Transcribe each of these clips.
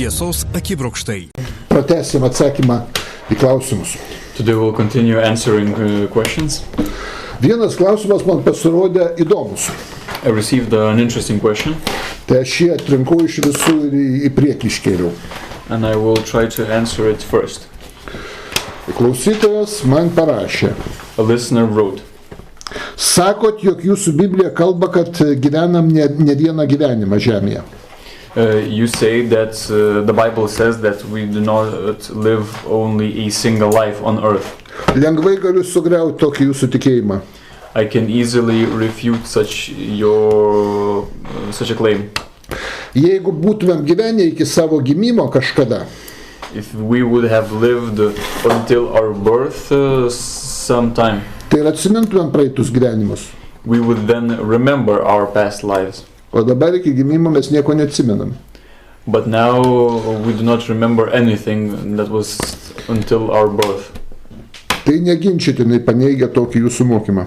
Tiesos akibrokštai. Pratęsim atsakymą į klausimus. Today we'll continue answering questions. Vienas klausimas man pasirodė įdomus. I received an interesting question. Tai aš jį atrinkau iš visų ir į priekį iškėliau. And I will try to answer it first. Klausytojas man parašė. A listener wrote. Sakot, jog jūsų Biblija kalba, kad gyvenam ne vieną gyvenimą žemėje. You say that the Bible says that we do not live only a single life on earth. Lengvai galiu sugriauti tokį jūsų tikėjimą. I can easily refute such a claim. Jeigu būtumėm gyvenę iki savo gimimo kažkada, If we would have lived until our birth sometime, tai ir atsimintumėm praeitus gyvenimus. we would then remember our past lives. O dabar iki gimimo mes nieko neatsimenam. But now we do not remember anything that was until our birth. Tai neginčytinai paneigia tokį jūsų mokymą.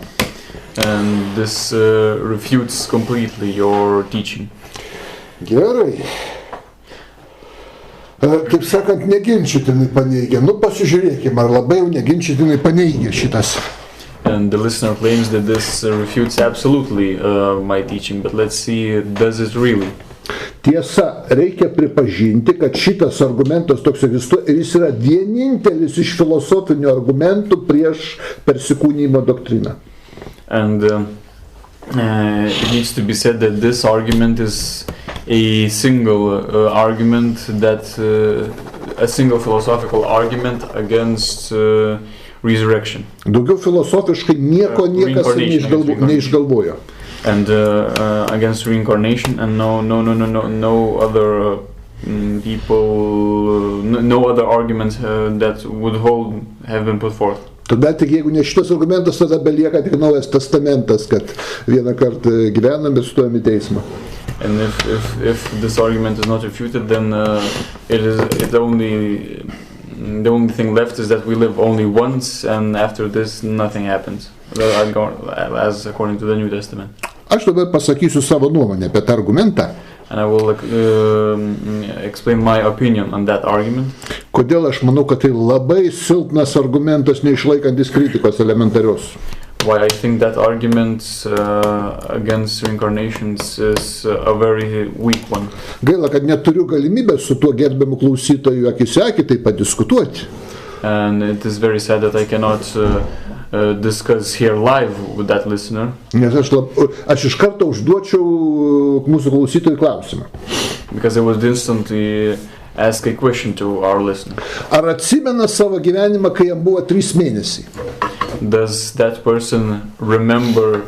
And this refutes completely your teaching. Gerai. Kaip sakant, neginčytinai paneigia. Pasižiūrėkime, ar labai jau neginčytinai paneigia šitas. And the listener claims that this refutes absolutely my teaching, but let's see, does it really? Tiesa, reikia pripažinti, kad šitas argumentas toks egzistuoja ir jis yra vienintelis iš filosofinių argumentų prieš persikūnijimo doktriną. And it needs to be said that this argument is a single argument, that a single philosophical argument against resurrection. Daugiau filosofiškai niekas neišgalvojo. And against reincarnation, and no other people, no other arguments that would have been put forth. Tada tik jeigu ne šitas argumentas, tada belieka tik Naujas testamentas, kad vieną kartą gyvenam ir stojam į teismą. And if this argument is not refuted, then the only thing left is that we live only once, and after this nothing happens, as according to the New Testament. Aš dabar pasakysiu savo nuomonę apie tą argumentą. And I will explain my opinion on that argument. Kodėl aš manau, kad tai labai silpnas argumentas, neišlaikantis kritikos elementarios. Why I think that argument against reincarnations is a very weak one. Gaila, kad neturiu galimybės su tuo gerbiamu klausytoju akis į akį taip padiskutuoti. And it is very sad that I cannot discuss here live with that listener. Nes aš iš karto užduočiau mūsų klausytojui klausimą. Because I would instantly ask a question to our listener. Ar atsimena savo gyvenimą, kai jam buvo 3 mėnesiai? Does that person remember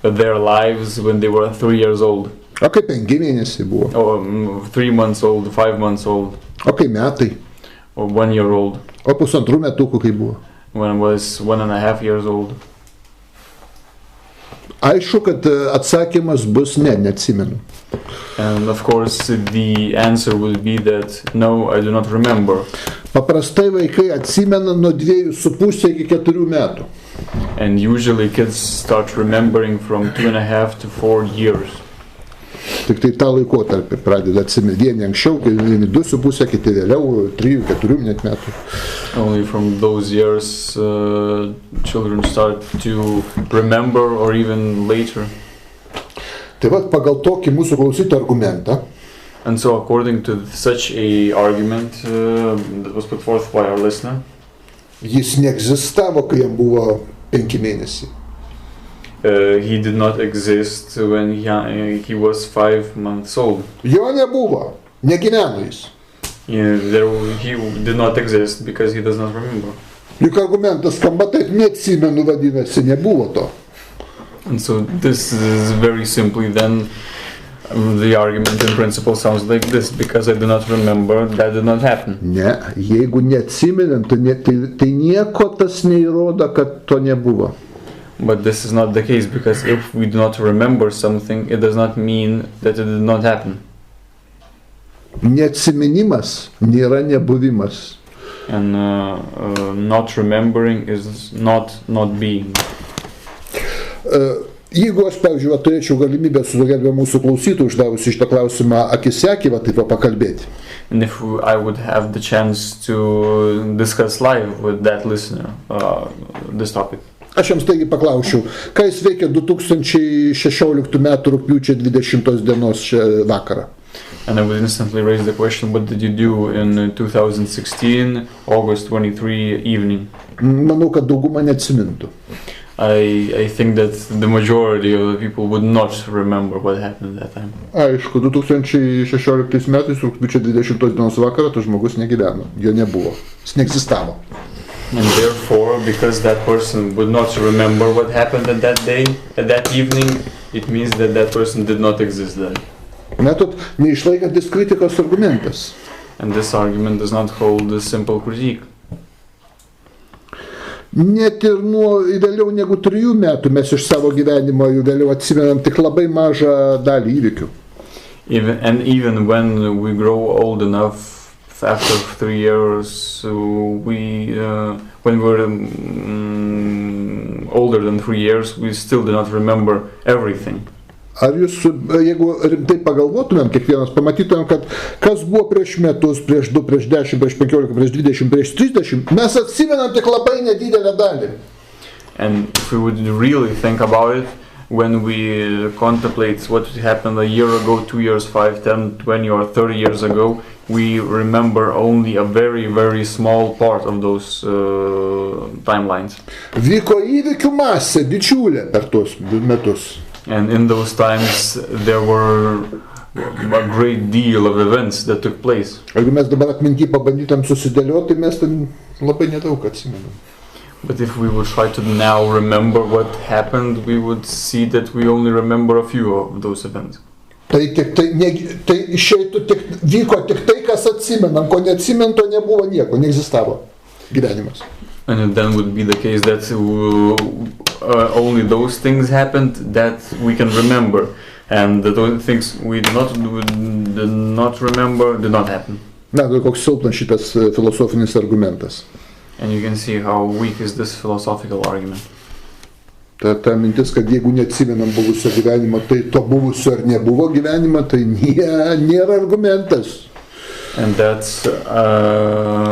their lives when they were 3 years old? O kai 5 mėnesiai buvo? Or 3 months old, 5 months old? O kai metai? Or 1 year old? O 1,5 metukų kai buvo? When I was 1.5 years old? Aišku, kad atsakymas bus neatsimenu. And of course the answer would be that no, I do not remember. Paprastai vaikai atsimena nuo 2,5 iki 4 metų. And usually kids start remembering from 2.5 to 4 years. Tik tai tą laikotarpį pradeda atsiminti. Vieni anksčiau, vieni 2,5, kiti vėliau, 3-4 net metų. Only from those years children start to remember, or even later. Tai vat pagal tokį mūsų klausytojų argumentą. And so according to such a argument that was put forth by our listener, Jis neegzistavo, kai jam buvo 5 mėnesiai. He did not exist when he was 5 months old. Jo nebuvo, negyveno jis. He did not exist because he does not remember. Juk argumentas skamba taip, neatsimenu, vadinasi, nebuvo to. And so this is very simply then the argument in principle sounds like this: because I do not remember, that did not happen. Ne, jeigu neatsimenant, tai nieko tas neįrodo, kad to nebuvo. But this is not the case, because if we do not remember something, it does not mean that it did not happen. Neatsiminimas nėra nebuvimas. And not remembering is not being. Jeigu aš, pavyzdžiui, turėčiau galimybę su gerbiamu mūsų klausytojų uždavusi šitą klausimą akis į akį, taip pakalbėti. And if I would have the chance to discuss live with that listener this topic. Aš jums taigi paklausčiau, ką jis veikia 2016 m. rugpjūčio 20 dienos vakarą. And I would instantly raise the question, what did you do in 2016, August 23 evening? Manau, kad dauguma neatsimintų. I think that the majority of the people would not remember what happened at that time. Aišku, 2016 metais, rugpjūčio 20 dienos vakarą, tas žmogus negyveno, jo nebuvo, jis neegzistavo. And therefore, because that person would not remember what happened at that day, at that evening, it means that that person did not exist then. Matot, neišlaikantis kritikos argumentas. And this argument does not hold a simple critique. Net ir nuo vėliau negu 3 metų mes iš savo gyvenimo vėliau atsimenam tik labai mažą dalį įvykių. Even when we grow old enough, after 3 years, when we're older than 3 years, we still do not remember everything. Ar jūs, jeigu rimtai pagalvotumėm, kiekvienas pamatytumėm, kad kas buvo prieš metus, prieš 2, prieš 10, prieš 15, prieš 20, prieš 30, mes atsimenam tik labai nedidelę dalį. And if we would really think about it, when we contemplate what happened a year ago, 2 years, 5, 10, 20 or 30 years ago, we remember only a very, very small part of those timelines. Vyko įvykių masė didžiulė per tuos metus. And in those times there were a great deal of events that took place. Jeigu mes dabar atminty pabandytam susidėlioti, mes ten labai nedaug atsimenam. But if we would try to now remember what happened, we would see that we only remember a few of those events. Tai išeitų vyko tik tai, kas atsimenam, ko neatsimint, to nebuvo nieko, neegzistavo gyvenimas. And it then would be the case that only those things happened that we can remember, and the things we did not remember did not happen. Na, koks silpnas šitas filosofinis argumentas. And you can see how weak is this philosophical argument. Ta mintis, kad jeigu neatsimenam buvusio gyvenimo, tai to buvusio ar nebuvo gyvenimo, tai nėra argumentas. And that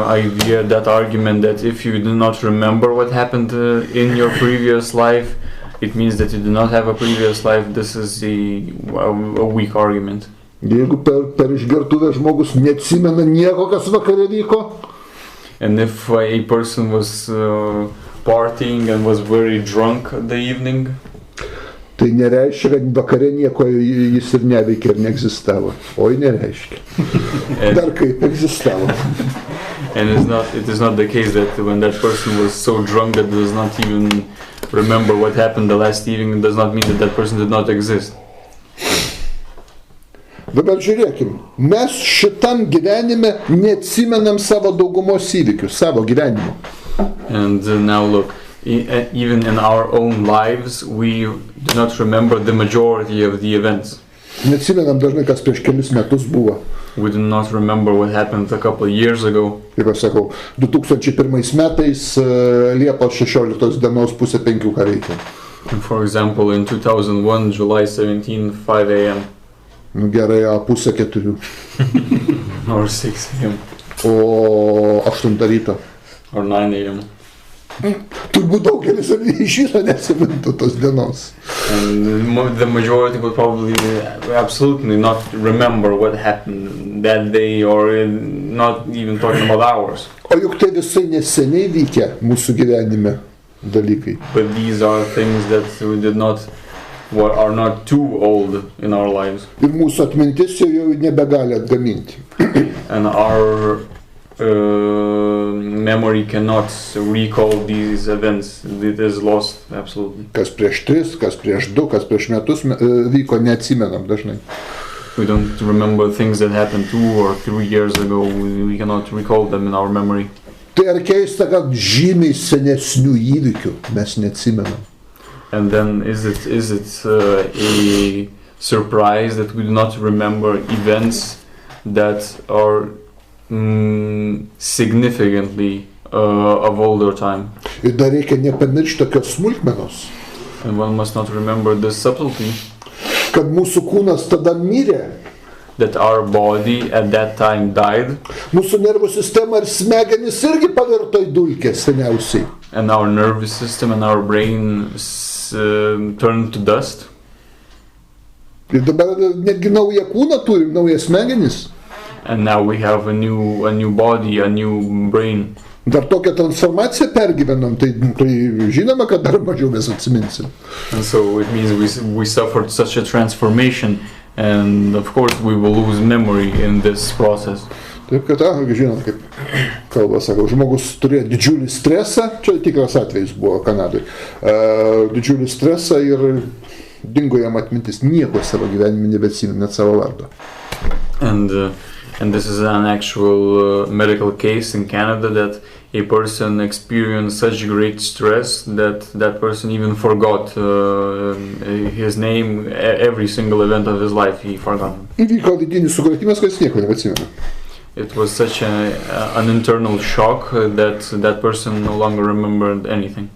idea, that argument that if you do not remember what happened in your previous life, it means that you do not have a previous life. This is a weak argument. Jeigu per išgertuvę žmogus neatsimena nieko, kas vakare vyko. And if a person was partying and was very drunk the evening, tai nereiškia, kad vakare nieko jis ir neveikia ir neegzistavo. Oi, nereiškia. Dar kaip egzistavo. And it is not the case that when that person was so drunk that does not even remember what happened the last evening, it does not mean that that person did not exist. Dabar žiūrėkim, mes šitam gyvenime neatsimenam savo daugumos įvykių, savo gyvenimo. And now look, even in our own lives, we do not remember the majority of the events. Neatsimenam dažnai, kas prieš kelis metus buvo. We do not remember what happened a couple of years ago. Kaip aš sakau, 2001 metais Liepos 16 dienos pusė 5 ką reikia. For example, in 2001, July 17, 5 a.m. Nu gerai, pusė 4. Or 6 a.m. O 8 ryto. Or 9 a.m. Turbūt daugelis iš viso nesimintų tos dienos. And the majority would probably absolutely not remember what happened that day, or not even talking about hours. O juk tai visai neseniai vykę mūsų gyvenime dalykai. But these are things that we did not, are not too old in our lives. Ir mūsų atmintis jau nebegali atgaminti. And our memory cannot recall these events. It is lost, absolutely. Kas prieš 3, kas prieš 2, kas prieš metus vyko, neatsimenam dažnai. We don't remember things that happened 2 or 3 years ago. We cannot recall them in our memory. Tai ar keista, kad žymiai senesnių įvykių mes neatsimenam? And then is it a surprise that we do not remember events that are significantly of older time? Ir dar reikia nepamiršti tokios smulkmenos. And one must not remember this subtlety, kad mūsų kūnas tada mirė, that our body at that time died, mūsų nervų sistema ir smegenys irgi pavirto į dulkes seniausiai. and our nervous system and our brain turned to dust. Ir dabar netgi naują kūną turim, naujas smegenis. And now we have a new body, a new brain. Dar tokią transformaciją pergyvenam, tai žinoma, kad dar mažiau mes atsiminsim. And so it means we suffered such a transformation, and of course we will lose memory in this process. Taip, kad, žinot, kaip kalba, sako, žmogus turėjo didžiulį stresą, čia tikras atvejis buvo Kanadai, didžiulį stresą ir dingo jam atmintis, nieko savo gyvenime nebeatsimena, net savo vardo. And this is an actual medical case in Canada, that a person experienced such great stress that that person even forgot his name, every single event of his life he forgot. Įvyko vidinis sukrėtimas, kad jis nieko nebeatsimena. It was such an internal shock that that person no longer remembered anything.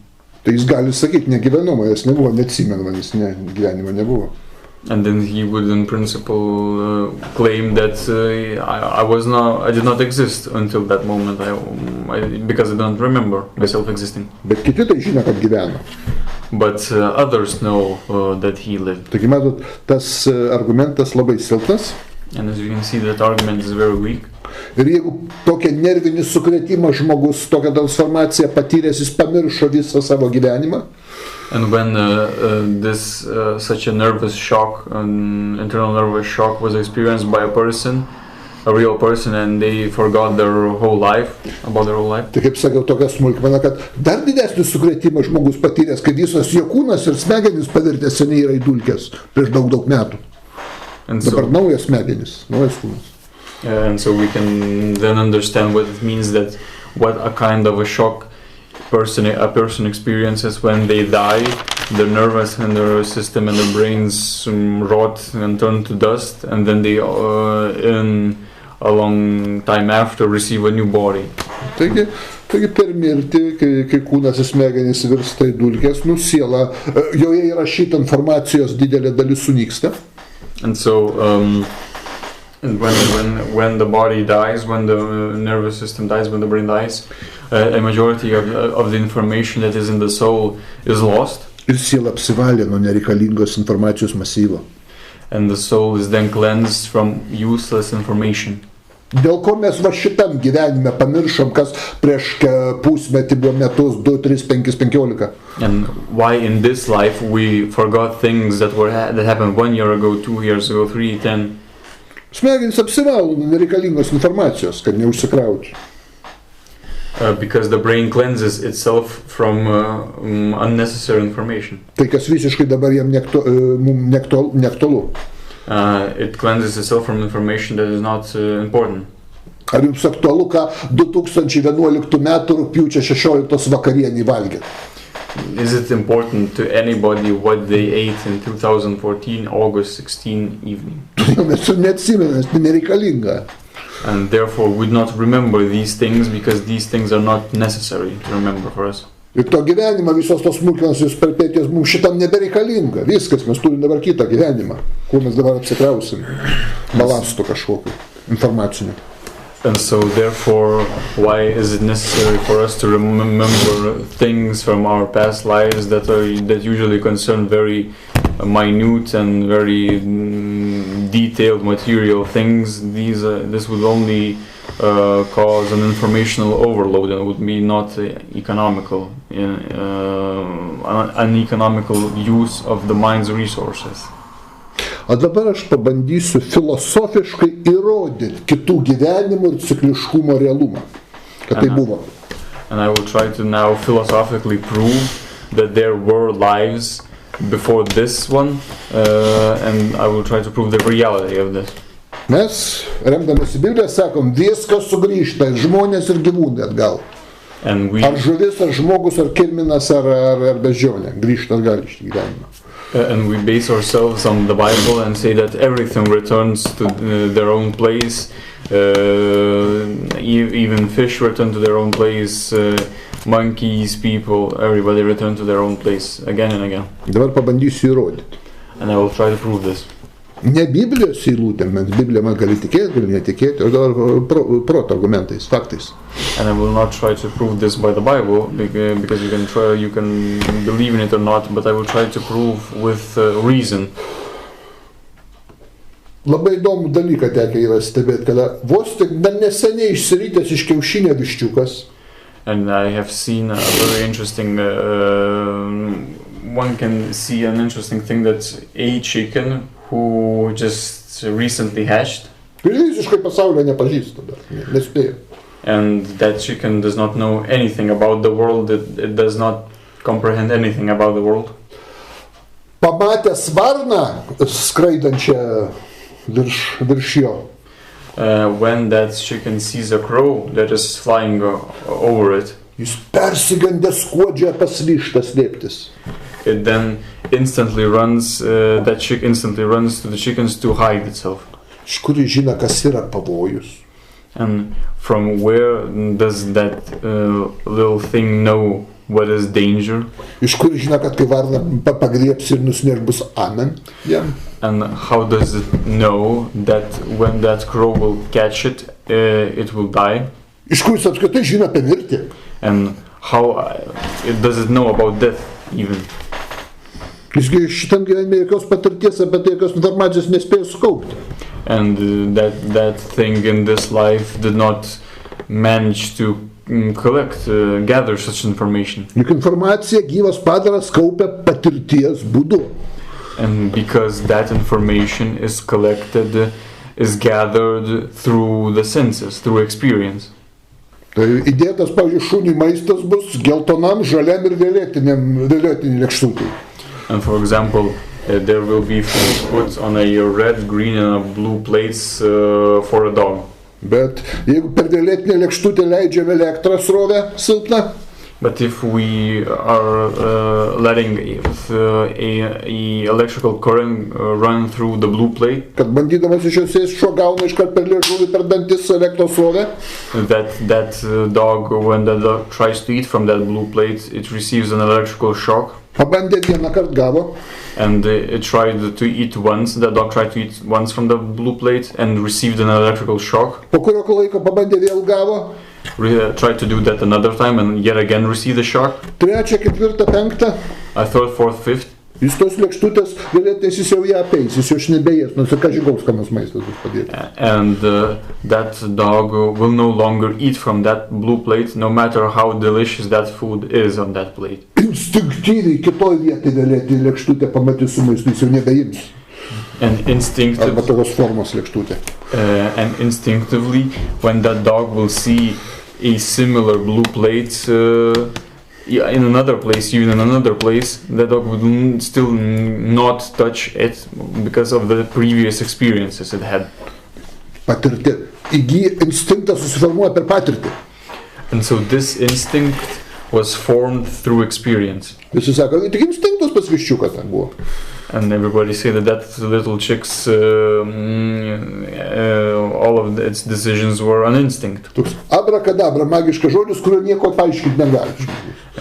Tai jis gali sakyti, negyvenau, manęs nebuvo, neatsimenu, manęs gyvenimo nebuvo. And then he would in principle claim that I did not exist until that moment, because I don't remember myself existing. Bet kiti tai žino, kad gyveno. But others know that he lived. Taigi, matot, tas argumentas labai silpnas. And as you can see, that argument is very weak. Ir jeigu tokia nervinį sukrėtimą žmogus, tokią transformaciją patyręs, jis pamiršo visą savo gyvenimą. And when such a nervous shock, an internal nervous shock was experienced by a real person, and they forgot their whole life, about their whole life. Tai kaip sakiau, tokia smulkmena, kad dar didesnį sukrėtimą žmogus patyręs, kai visas jo kūnas ir smegenys pavirtęs seniai yra į dulkes prieš daug metų. Dabar naujas smegenys, naujas kūnas. And so we can then understand what it means, that what a kind of a shock a person experiences when they die. The nervous and the system and the brains rot and turn to dust, and then they in a long time after receive a new body. Taigi per mirtį, kai kūnas ir smegenys virsta į dulkes, siela, joje įrašyta informacijos didelė dalis sunyksta. And so when the body dies, when the nervous system dies, when the brain dies, a majority of the information that is in the soul is lost. Ir siela apsivalė nuo nereikalingos informacijos masyvo. And the soul is then cleansed from useless information. Dėl ko mes šitam gyvenime pamiršom, kas prieš pusmetį buvo metus, 2, 3, 5, 15. And why in this life we forgot things that happened 1 year ago, 2 years ago, 3, 10. Smegenys apsivalo nuo nereikalingos informacijos, kad neužsikrauti. Because the brain cleanses itself from unnecessary information. Tai kas visiškai dabar jam neaktualu. It cleanses itself from information that is not important. Ar jums aktualu, ką 2011 metų rugpjūčio 16 vakarienį valgė? Is it important to anybody what they ate in 2014 August 16 evening? Mes neatsimename, tai nereikalinga. And therefore we do not remember these things, because these things are not necessary to remember for us. Ir to gyvenimą, visos tos smulkmenos ir peripetijos mums šitam nebereikalinga. Viskas, mes turim dabar kitą gyvenimą, kur mes dabar apsikrausim. Balasto kažkokiu, informaciniu. And so therefore, why is it necessary for us to remember things from our past lives that usually concern very minute and very detailed material things? This would only cause an informational overload, and would be not economical, an economical use of the mind's resources. O dabar aš pabandysiu filosofiškai įrodyti kitų gyvenimų ir cikliškumo realumą, kad tai buvo. And I will try to now philosophically prove that there were lives before this one, and I will try to prove the reality of this. Mes, remdamasi Bibliją, sakom, viskas sugrįžta, žmonės ir gyvūnai atgal. Ar žuvis, ar žmogus, ar kirminas, ar beždžionė, grįžta atgal iš gyvenimą. And we base ourselves on the Bible and say that everything returns to their own place. Even fish return to their own place. monkeys, people, everybody return to their own place again and again. Dabar pabandysiu įrodyti. And I will try to prove this. Ne Biblijos eilutėm, Biblija man gali tikėti, gali netikėti, o dabar proto argumentais, faktais. And I will not try to prove this by the Bible, because you can believe in it or not, but I will try to prove with reason. Labai įdomų dalyką tekia yra stebėti, kada vos tik dar neseniai išsirytęs iš kiaušinio viščiukas. And I have seen a very interesting, one can see an interesting thing that a chicken who just recently hatched. Visiškai pasaulio nepažįsta dar, nespėjo. And that chicken does not know anything about the world, it does not comprehend anything about the world. Pamatęs varną skraidančią virš jo. When that chicken sees a crow that is flying over it, jis persigandęs skuodžia pas vištą slėptis. It then instantly runs, that chick instantly runs to the chickens to hide itself. Iš kur jis žino, kas yra pavojus? And from where does that little thing know what is danger? Iš kur žino, kad kai varna pagriebs ir nusneš bus amen? Yeah. And how does it know that when that crow will catch it, it will die? Iš kur jis apskritai žino apie mirtį? And how does it know about death even? Jisgi šitam gyvenime jokios patirties apie tai, jokios informacijos nespėjo sukaupti. And that thing in this life did not manage to gather such information. Juk informacija gyvas padaras kaupia patirties būdu. And because that information is collected, is gathered through the senses, through experience. Tai įdėtas, pavyzdžiui, šuniui maistas bus geltonam, žaliam ir violetiniai lėkštutei. And for example, there will be food put on a red, green and a blue plates for a dog. Bet jeigu per violetinę lėkštutę leidžiame elektrą srovę silpną, but if we are letting a electrical current run through the blue plate, kad bandydamas iš jos ėst, šuo gauna iškart per liežuvį, per dantis elektros srovę, that dog, when the dog tries to eat from that blue plate, it receives an electrical shock. Pabandė vieną kartą gavo. And it tried to eat once, the dog tried to eat once from the blue plate and received an electrical shock. Po kurio laiko pabandė vėl gavo. Tried to do that another time and yet again received a shock. Trečią, ketvirtą, penktą. A third, fourth, fifth. Jis tos lėkštutės vėlėtės jis jau ją apeis, jis jau šnebėjęs, nors ką žigaus kanas maistas bus padėtas. And that dog will no longer eat from that blue plate, no matter how delicious that food is on that plate. Instinktyviai kitoj vietoj vėlėtį lėkštutę pamatys su maistu, jis jau nebeims. And instinctively, arba tokios formos lėkštutė. And instinctively, when that dog will see a similar blue plate in another place, even in another place, the dog would still not touch it because of the previous experiences it had. Patirti. Instinktas susiformuoja per patirtį. And so this instinct was formed through experience. Visi sako, tik instinktas pas viščiuką ten buvo. And everybody say that little chick's all of its decisions were on instinct. Toks abrakadabra, magiškas žodis, kurio nieko paaiškinti negali.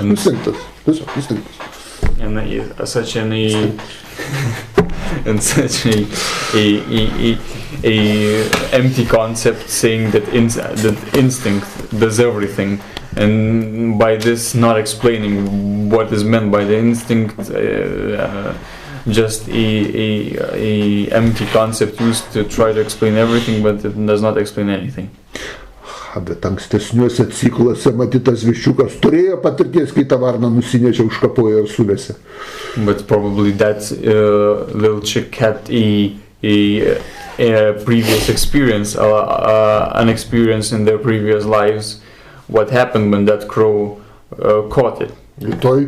Instinktas. Tiesiog instinktas. And such a empty concept saying that instinct does everything, and by this not explaining what is meant by the instinct, just a empty concept used to try to explain everything, but it does not explain anything. Bet ankstesniuose cikluose matytas viščiukas turėjo patirties, kai tą varną nusinešė, užkapojo ir sulėse. But probably that little chick had a previous experience, an experience in their previous lives, what happened when that crow caught it. Toj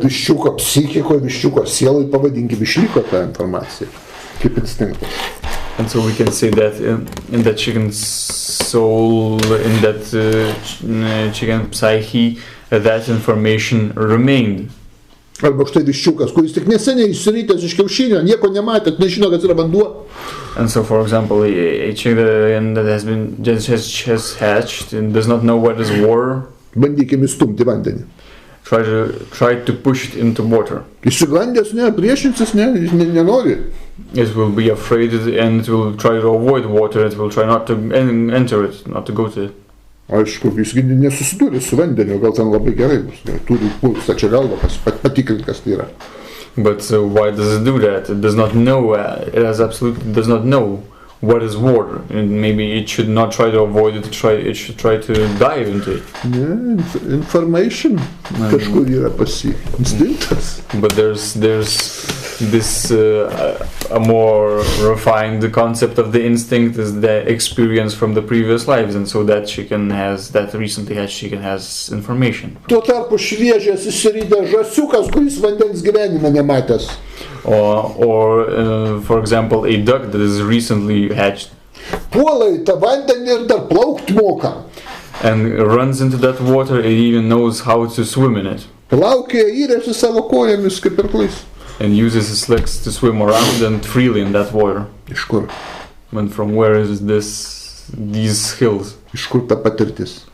viščiuko psichikoje, viščiuko sielai, pavadinkime, išliko ta informacija, kaip instinktas. And so we can say that in that chicken's soul, in that chicken psyche, that information remained. Arba štai viščiukas, kuris tik neseniai išsirytęs iš kiaušinio, nieko nematėt, nežino, kad yra vanduo. And so, for example, a chicken that has been just hatched and does not know what is water. Bandykime įstumti vandenį. Try to push it into water. Išsigandęs, ne, priešinsis, ne, jis nenori. It will be afraid and it will try to avoid water. It will try not to enter it, not to go to it. Aišku, jis nesusidūrė su vandeniu, gal ten labai gerai bus. Turi stačią galvą, patikrinti, kas tai yra. But why does it do that? It does not know. It has absolutely does not know what is water, and maybe it should not try to avoid it. It should try to dive into it. Ne, information kažkur yra pasi. Instinktas. But there's this a more refined concept of the instinct is the experience from the previous lives, and so that she can has information. Tuo tarpu šviežias išsiridęs žąsiukas, kuris vandens gyvenime nematęs. Or for example, a duck that is recently hatched. Puola į tą vandenį ir dar plaukt moka. And runs into that water, it even knows how to swim in it. Plaukia, įrėsi savo kojomis kaip irklais. And uses his legs to swim around and freely in that water. Iš kur? And from where is these skills? Iš kur ta patirtis?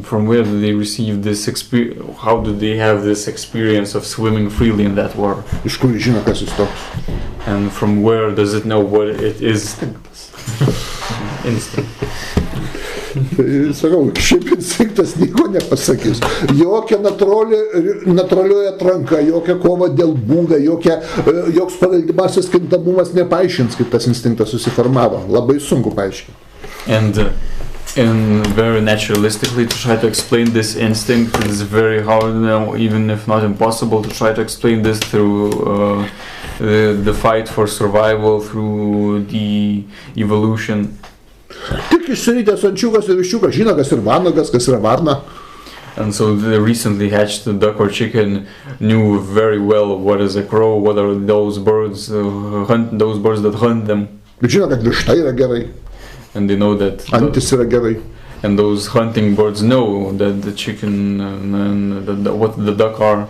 From where do they receive this experience? How do they have this experience of swimming freely in that water? Iš kur žino, kas jis toks? And from where does it know what it is? Instinct. Sakau, šiaip instinktas nieko nepasakys. Jokia natūralioji atranka, jokia kova dėl būdo, joks paveldimasis kintamumas nepaaiškins, kaip tas instinktas susiformavo. Labai sunku paaiškinti. And very naturalistically, to try to explain this instinct is very hard, even if not impossible, to try to explain this through the fight for survival, through the evolution. Tik išsiritęs ančiukas ir viščiukas žino, kas yra vanagas, kas yra varna. And so the recently hatched duck or chicken knew very well what is a crow, what are those birds, those birds that hunt them. Bet žino, kad višta yra gerai. And they know that antis yra gerai. And those hunting birds know that the chicken and what the duck are.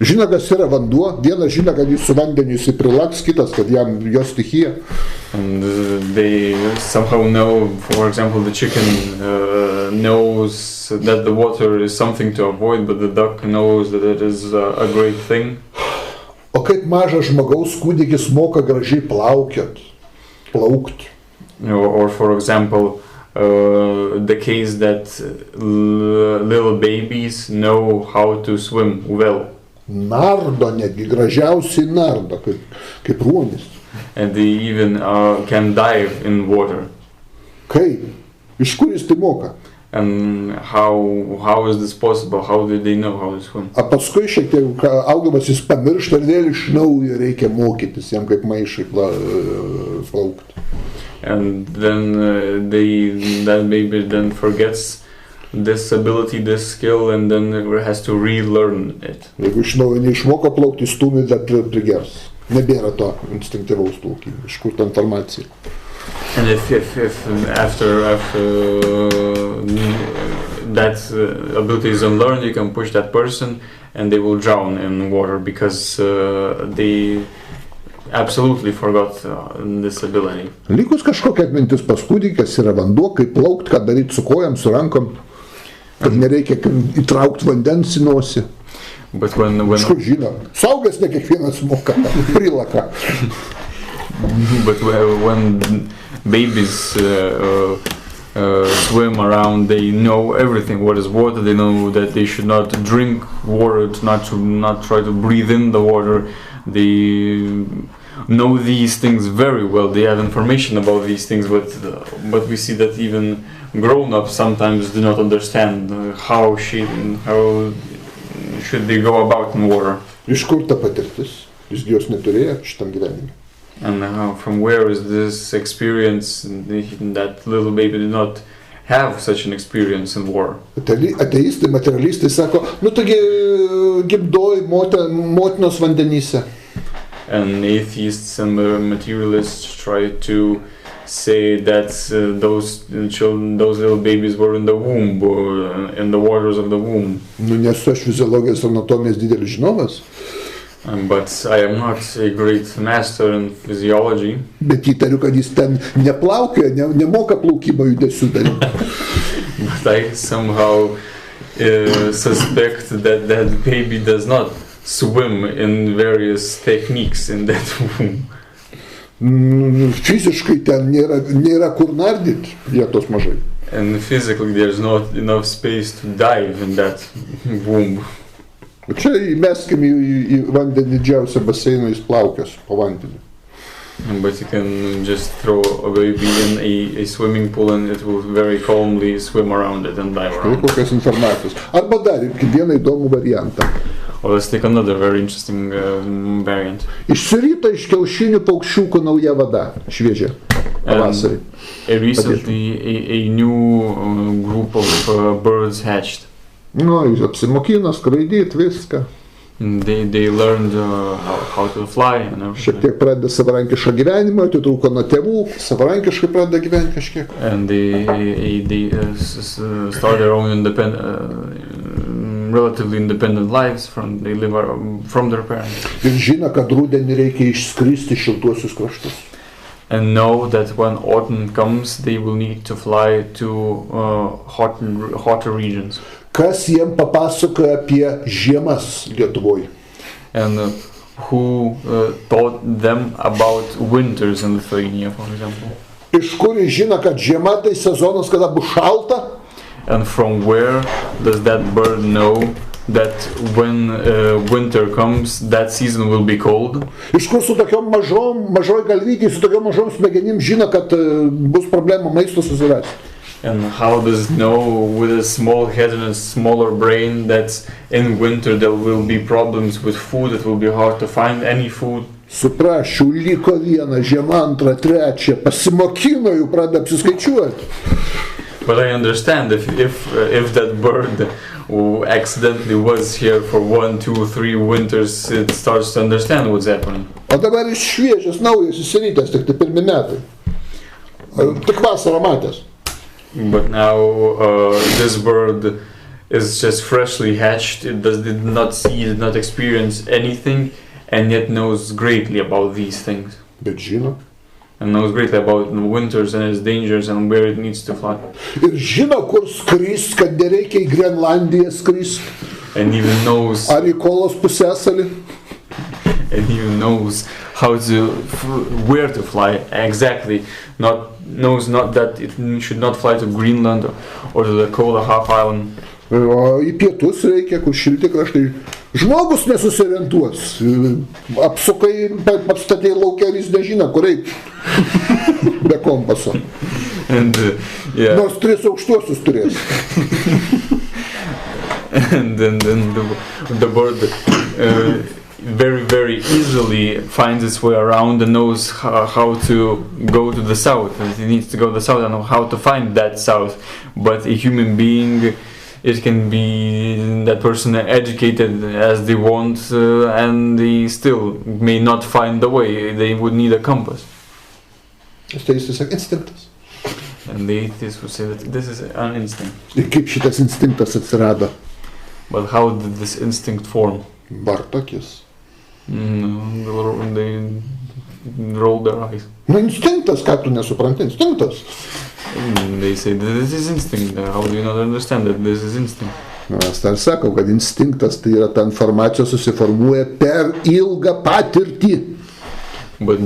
Žino, kas yra vanduo, vienas žino, kad jis su vandeniu įsiprilaks, kitas, kad jam jo stichija. And they somehow know, for example, the chicken knows that the water is something to avoid, but the duck knows that it is a great thing. O kaip mažas žmogaus kūdikis moka gražiai plaukt. Or for example, the case that little babies know how to swim well. Nardo, netgi gražiausiai nardo, kaip ruonis. And they even can dive in water. Kaip? Iš kur jis tai moka? And how is this possible? How do they know how to swim? A paskui šiek tiek augdamas jis pamiršta ir vėl iš naujo reikia mokytis jam kaip maišai plaukti. And then that baby then forgets this ability, this skill, and then has to relearn it. Jeigu iš naujo neišmoko plaukti, stumi dar prigers. Nebėra to instinktyvaus plaukimo. Iš kur ta informacija? And if after that ability is unlearned, you can push that person, and they will drown in water because they absolutely forgot this ability. Likus kažkokia atmintis pas kūdikį, kas yra vanduo, kaip plaukt, ką daryti su kojam, su rankom, kad nereikia įtraukti vandens į nosį. But when Kažkur žino, saugas ne kiekvienas moka, prilaka. But when babies swim around, they know everything. What is water? They know that they should not drink water, not try to breathe in the water. They know these things very well. They have information about these things, but we see that even grown-ups sometimes do not understand how should they go about in water. Iš kur ta patirtis? Jis jos neturėjo šitam gyvenime. And from where is this experience that little baby did not have such an experience in war? Ateistai, materialistai sako, taigi gimdoj motinos vandenyse. And atheists and materialists try to say that those little babies were in the womb, or in the waters of the womb. Nesu aš fiziologijos anatomijos didelis žinovas. But I am not a great master in physiology. Bet įtariu, kad jis ten neplaukioja, nemoka plaukimo judesių daryti. But I somehow suspect that that baby does not swim in various techniques in that womb. Fiziškai ten nėra kur nardyti vietos mažai. And physically there's not enough space to dive in that womb. Čia įmeskim į vandenį didžiausią baseiną, jis plaukias po vandeniu. But you can just throw a baby in a swimming pool and it will very calmly swim around it and dive around. Tai kokios informacijos. Arba dar vieną įdomų variantą. Or let's take another very interesting variant. Išsirita iš kiaušinių paukščiukų nauja vada, šviežia, pavasarį. Recently a new group of birds hatched. Nu, jis apsimokino skraidyti viską. They learned how to fly and everything. Šiek tiek pradeda savarankišką gyvenimą, atitrūko nuo tėvų, savarankiškai pradeda gyventi kažkiek. And they start their own relatively independent lives they live from their parents. Ir žino, kad rudenį reikia išskristi šiltuosius kraštus. And know that when autumn comes, they will need to fly to hotter regions. Kas jiem papasakoja apie žiemas Lietuvoje? And who taught them about winters in Lithuania, for example? Iš kur jis žino, kad žiema tai sezonas, kada bus šalta? And from where does that bird know that when winter comes, that season will be cold? Iš kur su tokiom mažoj galvytėj, su tokiom mažom smegenim žino, kad bus problemų maisto susirasti? And how does it know with a small head and a smaller brain that in winter there will be problems with food, it will be hard to find any food? Suprasčiau, liko viena, žiema, antra, trečia, pasimokino, jau pradeda apsiskaičiuoti. But I understand if that bird who accidentally was here for 1, 2, 3 winters, it starts to understand what's happening. O dabar jis šviežias, naujas, įsirytęs, tik tai pirmi metai. Tik vasarą matęs. But now this bird is just freshly hatched. It did not see, did not experience anything, and yet knows greatly about these things. Bet žino. And knows greatly about winters and its dangers and where it needs to fly. Ir žino, kur skrist, kad nereikia į Grenlandiją skrist. And even knows. Ar į Kolos pusiasalį. And even knows how to, where to fly exactly. Knows not that it should not fly to Greenland or to the Kola half island. O į pietus reikia, kur šilti kraštai. Žmogus nesusiorientuos. Apsukai, apstatė laukia ir jis nežino, kur eiti. Be kompaso. And, yeah. Nors 3 aukštuosius turės. And then the bird very, very easily finds its way around and knows how to go to the south. And it needs to go to the south and know how to find that south. But a human being, it can be that person educated as they want and they still may not find the way. They would need a compass. Tai jis tiesiog instinktas. And the atheists would say that this is an instinct. Ir kaip šitas instinktas atsirado? But how did this instinct form? Bartakis. They roll their eyes. Nu, instinktas, ką tu nesupranti, instinktas. They say this is instinct. How do you not understand that this is instinct? Aš dar sakau, kad instinktas tai yra ta informacija susiformuoja per ilgą patirtį. But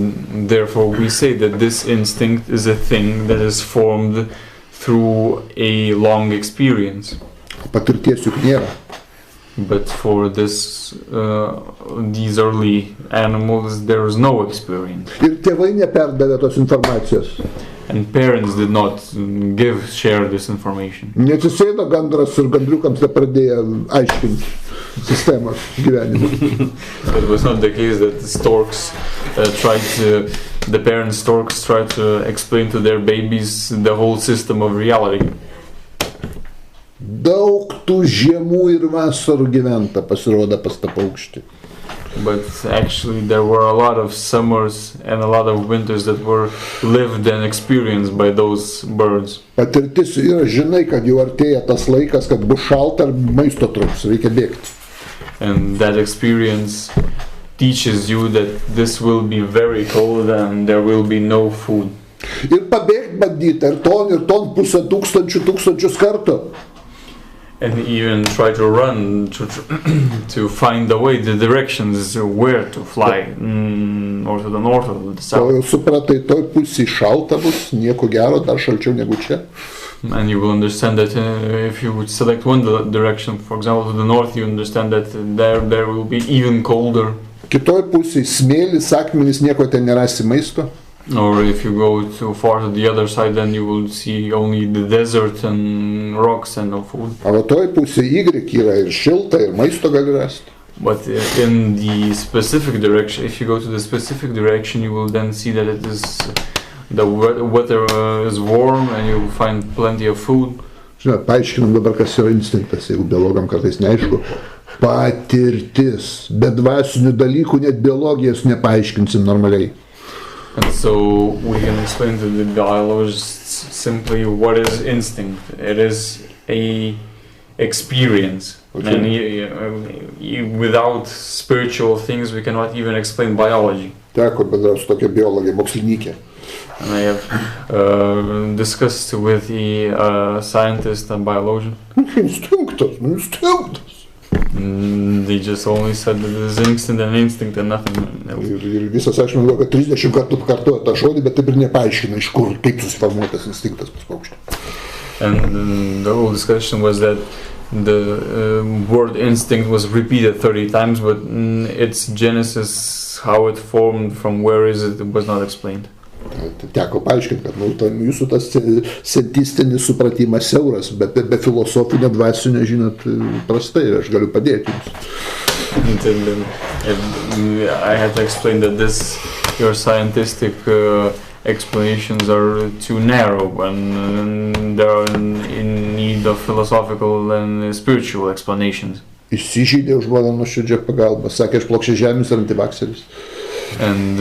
therefore we say that this instinct is a thing that is formed through a long experience. Patirties juk nėra. But for these early animals, there is no experience. Ir tėvai neperdavė tos informacijos. And parents did not share this information. Neatsisėdo gandras ir gandriukams nepradėjo aiškinti sistemos gyvenimo. It was not the case that the parents storks tried to explain to their babies the whole system of reality. Daug tų žiemų ir vasarų gyventa pasirodo pas tą paukštį. But actually there were a lot of summers and a lot of winters that were lived and experienced by those birds. Patirtis yra, žinai, kad jau artėja tas laikas, kad bus šalta ir maisto trūks, reikia bėgti. And that experience teaches you that this will be very cold and there will be no food. Ir pabėgti bandyti, ir ton 1,5 tūkstančius kartų. And even try to run to find the way, the directions where to fly, or to the north or to the south. O supratai, toj pusėje šalta bus, nieko gero, dar šalčiau negu čia. And you will understand that if you would select one direction, for example, to the north, you understand that there will be even colder. Kitoj pusėje smėlis, akmenys, nieko ten nerasi maisto. Or if you go too far to the other side, then you will see only the desert and rocks and no food. O toj pusėje yra ir šilta, ir maisto gali rasti. But in the specific direction, if you go to the specific direction, you will then see that it is the weather is warm and you will find plenty of food. Žinot, paaiškinam dabar, kas yra instinktas, jeigu biologam kartais neaišku. Patirtis. Be dvasinių dalykų net biologijos nepaaiškinsim normaliai. And so we can explain to the biologists simply what is instinct. It is a experience. Okay. And without spiritual things we cannot even explain biology. Teko bendrauti su tokia biologija, mokslininkė. And I have discussed with the scientist and biologist. Instinktas. They just only said that there's instinct and nothing else. Ir visas aš manau, kad 30 kartų pakartoja tą žodį, bet taip ir nepaaiškina, iš kur, kaip susiformuotas instinktas pas paukštį. And the whole discussion was that the word instinct was repeated 30 times, but its genesis, how it formed, from where is it was not explained. Teko paaiškinti, kad jūsų tas sentistinis supratimas siauras, bet be filosofinio dvasinio, žinot, prastai, aš galiu padėti jums. I had to explain that your scientific explanations are too narrow and they are in need of philosophical and spiritual explanations. Įsižeidė už mano nuoširdžią pagalbą, sakė, aš plokščiažemis ir antivakseris. And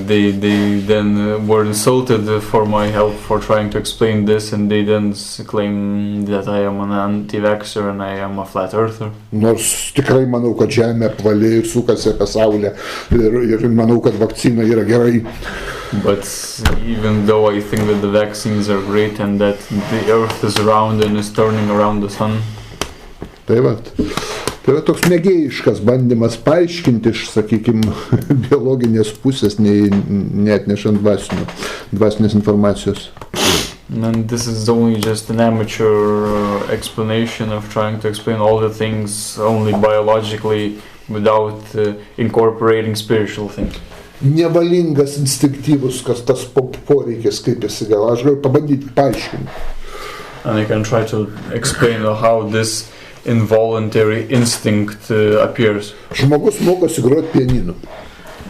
they then were insulted for my help for trying to explain this, and they then claim that I am an anti-vaxxer and I am a flat earther. Nors tikrai manau, kad Žemė apvali ir sukasi apie Saulę ir manau, kad vakcina yra gerai. But even though I think that the vaccines are great and that the earth is round and is turning around the sun. Tai va toks mėgėjiškas bandymas paaiškinti iš, sakykime, biologinės pusės, neatnešant dvasinės informacijos. And this is only just an amateur explanation of trying to explain all the things only biologically without incorporating spiritual things. Nevalingas, instinktyvus, kas tas poreikis, kaip jis gal. Aš galiu pabandyti paaiškinti. And I can try to explain how this involuntary instinct appears. Žmogus mokosi groti pianinu.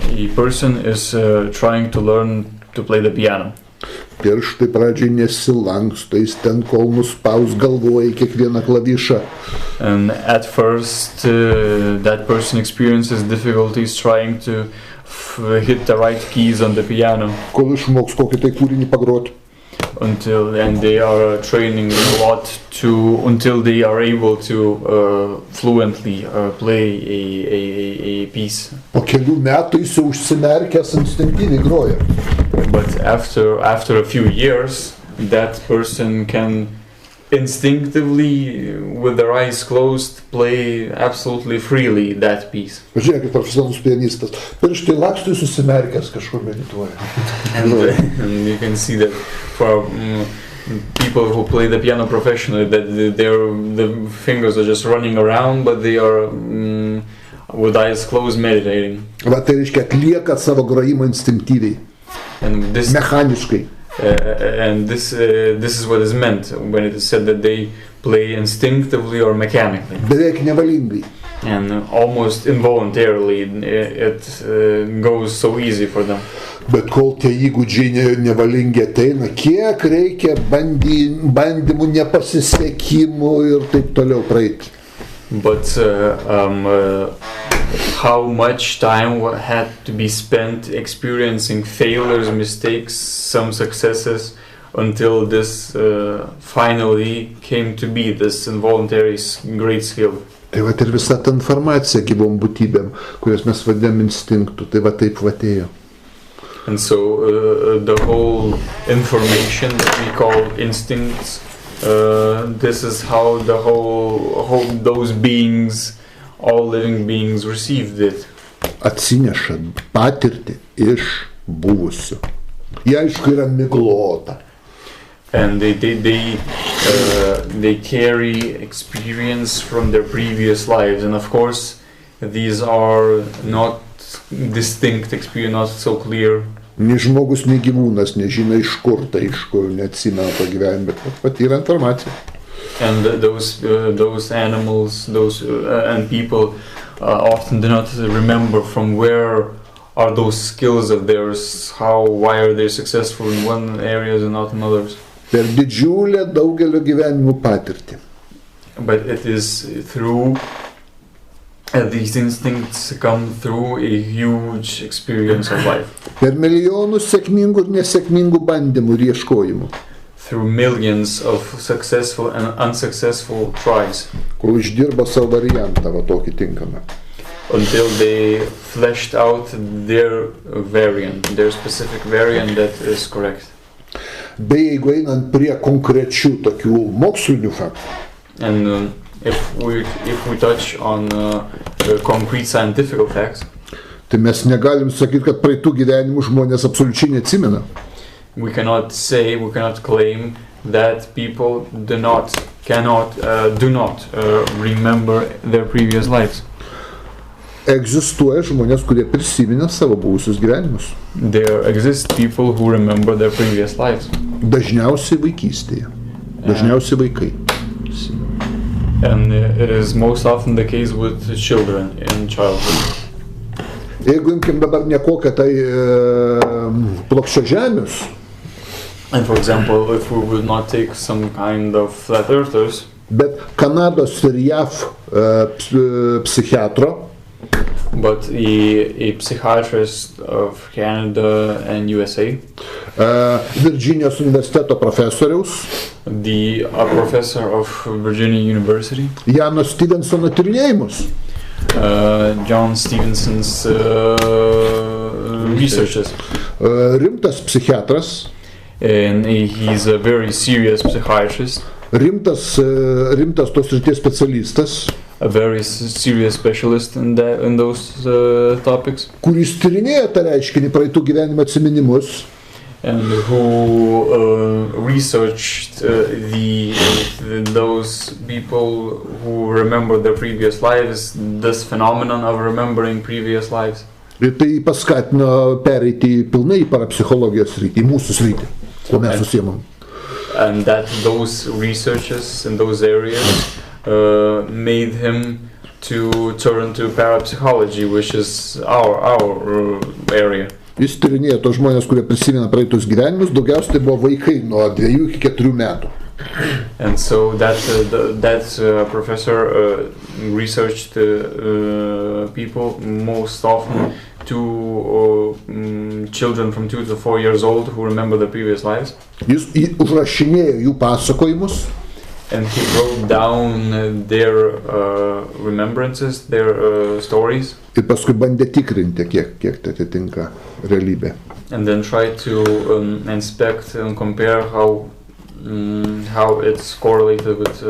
A person is trying to learn to play the piano. Pirštai pradžiai nesilanksto, jis ten kol nuspaus galvoja kiekvieną klavišą. And at first that person experiences difficulties trying to hit the right keys on the piano. Kol išmoks kokį tai kūrinį pagroti. And they are training a lot until they are able to fluently play a piece. Po kelių metų jis jau užsimerkęs instinktyviai groja. But after a few years, that person can instinctively, with their eyes closed, play absolutely freely that piece. Žiūrėk, kaip profesionalus pianistas. Pirštai laksto, jis susimerkęs kažkur medituoja. And you can see that for people who play the piano professionally, that the fingers are just running around, but they are with eyes closed meditating. Va, tai reiškia, atlieka savo grojimą instinktyviai. And this, mechaniškai. And this is what is meant when it is said that they play instinctively or mechanically. Beveik nevalingai. And almost involuntarily it goes so easy for them. Bet kol tie įgūdžiai nevalingi ateina, kiek reikia bandymų, nepasisekimų ir taip toliau praeiti. But how much time had to be spent experiencing failures, mistakes, some successes, until this finally came to be this involuntary great skill. Tai va ir visa ta informacija gyvom būtybėm, kurias mes vadinam instinktų, tai va taip atėjo. And so the whole information that we call instincts this is how those beings, all living beings, received it. Atsineša patirtį iš buvusių. Jie aišku yra miglota. And they carry experience from their previous lives, and of course these are not distinct experience, not so clear. Nei žmogus, nei gyvūnas nežino iš kur tai, iš kur neatsimena to gyvenime, bet patyrė informaciją. And those animals, and people often do not remember from where are those skills of theirs, why are they successful in one area and not in others. Per didžiulę daugelio gyvenimų patirtį. But it is through these instincts come through a huge experience of life. Per milijonus sėkmingų ir nesėkmingų bandymų ir ieškojimų. Through millions of successful and unsuccessful tries. Kol išdirba savo variantą, va tokį tinkamą. Until they fleshed out their variant, their specific variant that is correct. Bei jeigu einant prie konkrečių tokių mokslinių faktų. And if we touch on concrete scientific facts, tai mes negalim sakyti, kad praeitų gyvenimų žmonės absoliučiai neatsimena. We cannot claim that people do not remember their previous lives. Egzistuoja žmonės, kurie prisiminė savo buvusius gyvenimus. There exist people who remember their previous lives. Dažniausiai vaikystėje. Dažniausiai vaikai. And it is most often the case with children in childhood. Jeigu imkim dabar ne kokią tai plokščiažemius. And for example, if we would not take some kind of flat earthers, bet Kanados ir JAV psichiatro, but a psychiatrist of Canada and USA, Virginijos universiteto profesoriaus, the professor of Virginia University, Jano Stevensono tyrinėjimus, John Stevenson's researches. Rimtas psichiatras, and he's a very serious psychiatrist. Rimtas tos srities specialistas, a very serious specialist in those topics. Kuris tyrinėja tą reiškinį praeitų gyvenimo atsiminimus. And who researched those people who remember their previous lives, this phenomenon of remembering previous lives. Ir tai paskatino pereiti pilnai į parapsichologijos sritį, į mūsų sritį, kuo mes susiemam. And that those researches in those areas made him to turn to parapsychology, which is our area. Jis tyrinėjo tos žmonės, kurie prisimena praeitus gyvenimus, daugiausiai tai buvo vaikai nuo 2 iki 4 metų. And so that professor researched people most often to children from 2 to 4 years old who remember their previous lives. Jis užrašinėjo jų pasakojimus. And he wrote down their remembrances, their stories. Ir paskui bandė tikrinti, kiek tai atitinka realybę. And then tried to inspect and compare how it's correlated with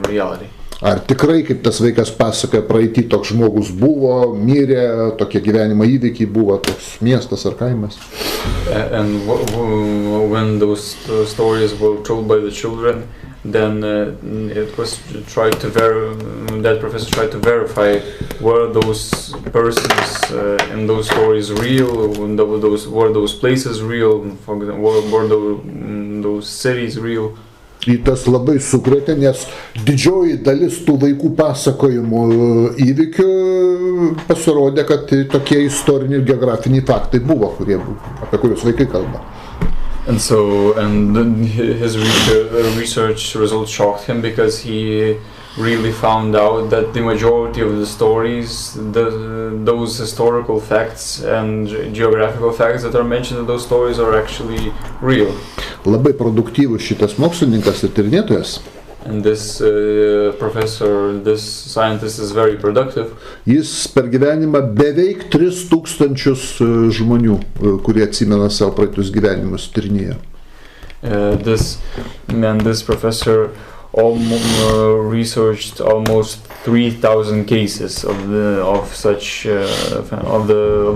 reality. Ar tikrai, kaip tas vaikas pasakoja, praeitį toks žmogus buvo, mirė, tokie gyvenimo įvykiai buvo, toks miestas ar kaimas. And when those stories were told by the children, then it was that professor tried to verify were those persons in those stories real, were those places real, were those cities real. Į tas labai sukrėtė, nes didžioji dalis tų vaikų pasakojimų įvykių pasirodė, kad tokie istoriniai ir geografiniai faktai buvo, apie kuriuos vaikai kalba. And his research results shocked him because he really found out that the majority of the stories, those historical facts and geographical facts that are mentioned in those stories are actually real. Labai produktyvus šitas mokslininkas ir tyrinėtojas. And this professor, this scientist is very productive. Jis per gyvenimą beveik 3000 žmonių, kurie atsimena savo praeitus gyvenimus, tyrinėjo. This professor researched almost 3,000 cases of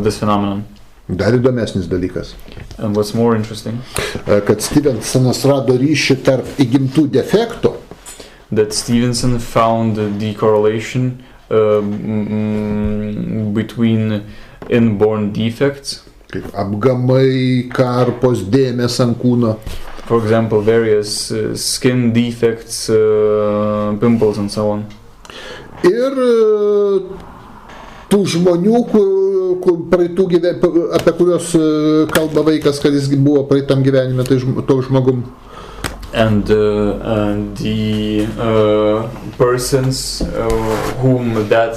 this phenomenon. Dar įdomesnis dalykas. And what's more interesting? Kad Stevensonas rado ryšį tarp įgimtų defektų. That Stevenson found the correlation between inborn defects. Kaip apgamai, karpos, dėmės ant kūno. For example, various skin defects, pimples and so on. Ir tų žmonių, apie kuriuos kalba vaikas, kad jis buvo praeitam gyvenime, tai to žmogum. And the persons whom that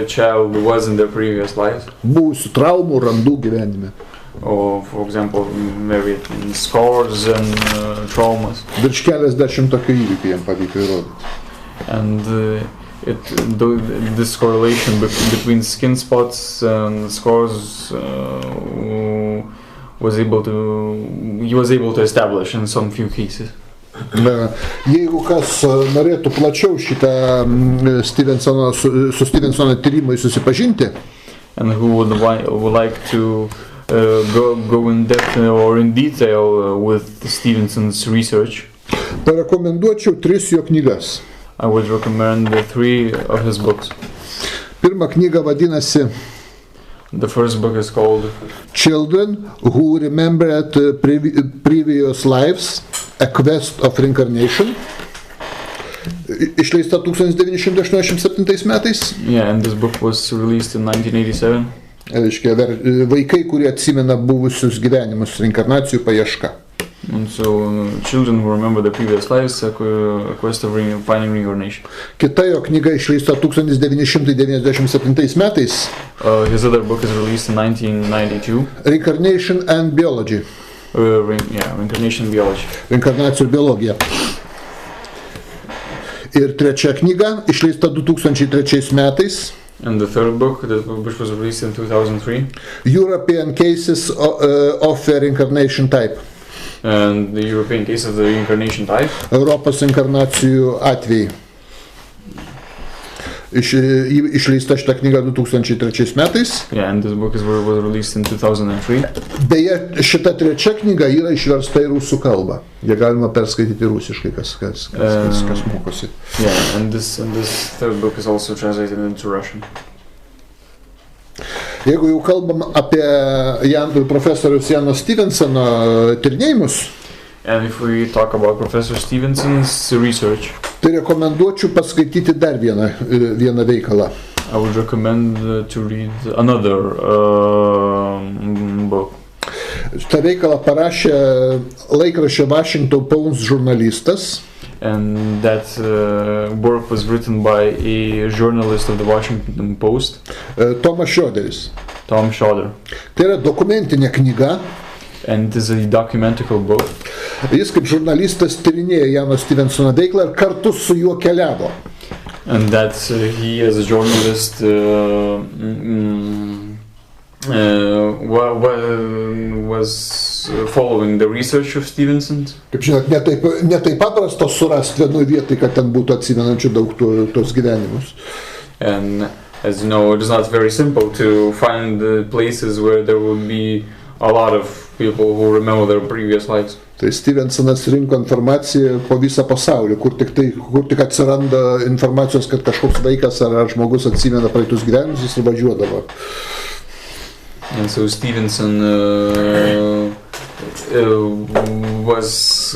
child was in their previous lives. Buvusių traumų, randų gyvenime. Or, for example, maybe scars and traumas. Virš keliasdešimt tokių įvykių jam pavyko įrodyti. And this correlation between skin spots and scars he was able to establish in some few cases. Jeigu kas norėtų plačiau šitą su Stevensono tyrimui susipažinti, and who would like to go in depth or in detail with Stevenson's research, parekomenduočiau 3 jo knygas. I would recommend 3 of his books. Pirma knyga vadinasi The first book is called Children Who Remembered Previous Lives, A Quest of Reincarnation. Išleista 1987 metais. Yeah, and this book was released in 1987. Reiškia, vaikai, kurie atsimena buvusius gyvenimus, reinkarnacijų paieška. And so, children who remember their previous lives, a quest of finding reincarnation. Kita jo knyga išleista 1997 metais. His other book is released in 1992. Reincarnation and Biology. Reincarnation and Biology. Reinkarnacijų biologija. Ir trečia knyga išleista 2003 metais. And the third book, which was released in 2003. European Cases of a Reincarnation Type. And the European case of the reincarnation type. Europos inkarnacijų atvejai. Išleista šitą knygą 2003 metais. Yeah, and this book was released in 2003. Beje, šita trečia knyga yra išversta į rusų kalbą. Jie galima perskaityti rusiškai, kas mokosi. Yeah, and this third book is also translated into Russian. Jeigu jau kalbam apie profesorius Jano Stevensono tyrinėjimus, and if we talk about Professor Stevenson's research, tai rekomenduočiau paskaityti dar vieną veikalą. I would recommend to read another book. Šitą veikalą parašė laikraščio Washington Post žurnalistas. And that work was written by a journalist of the Washington Post. Tom Schroederis. Tom Schroeder. Tai yra dokumentinė knyga. And it is a documentary book. Jis kaip žurnalistas tyrinėjo Jano Stevensono veiklą ir kartu su juo keliavo. And that he as a journalist was following the research of Stevenson. Kaip žinot, ne taip paprasta surasti vienoj vietoj, kad ten būtų atsimenančių daug tos gyvenimus. And as you know, it is not very simple to find places where there would be a lot of people who remember their previous lives. Tai Stevensonas rinko informaciją po visą pasaulį, kur tik atsiranda informacijos, kad kažkoks vaikas ar žmogus atsimena praeitus gyvenimus, jis važiuodavo. And so Stevenson was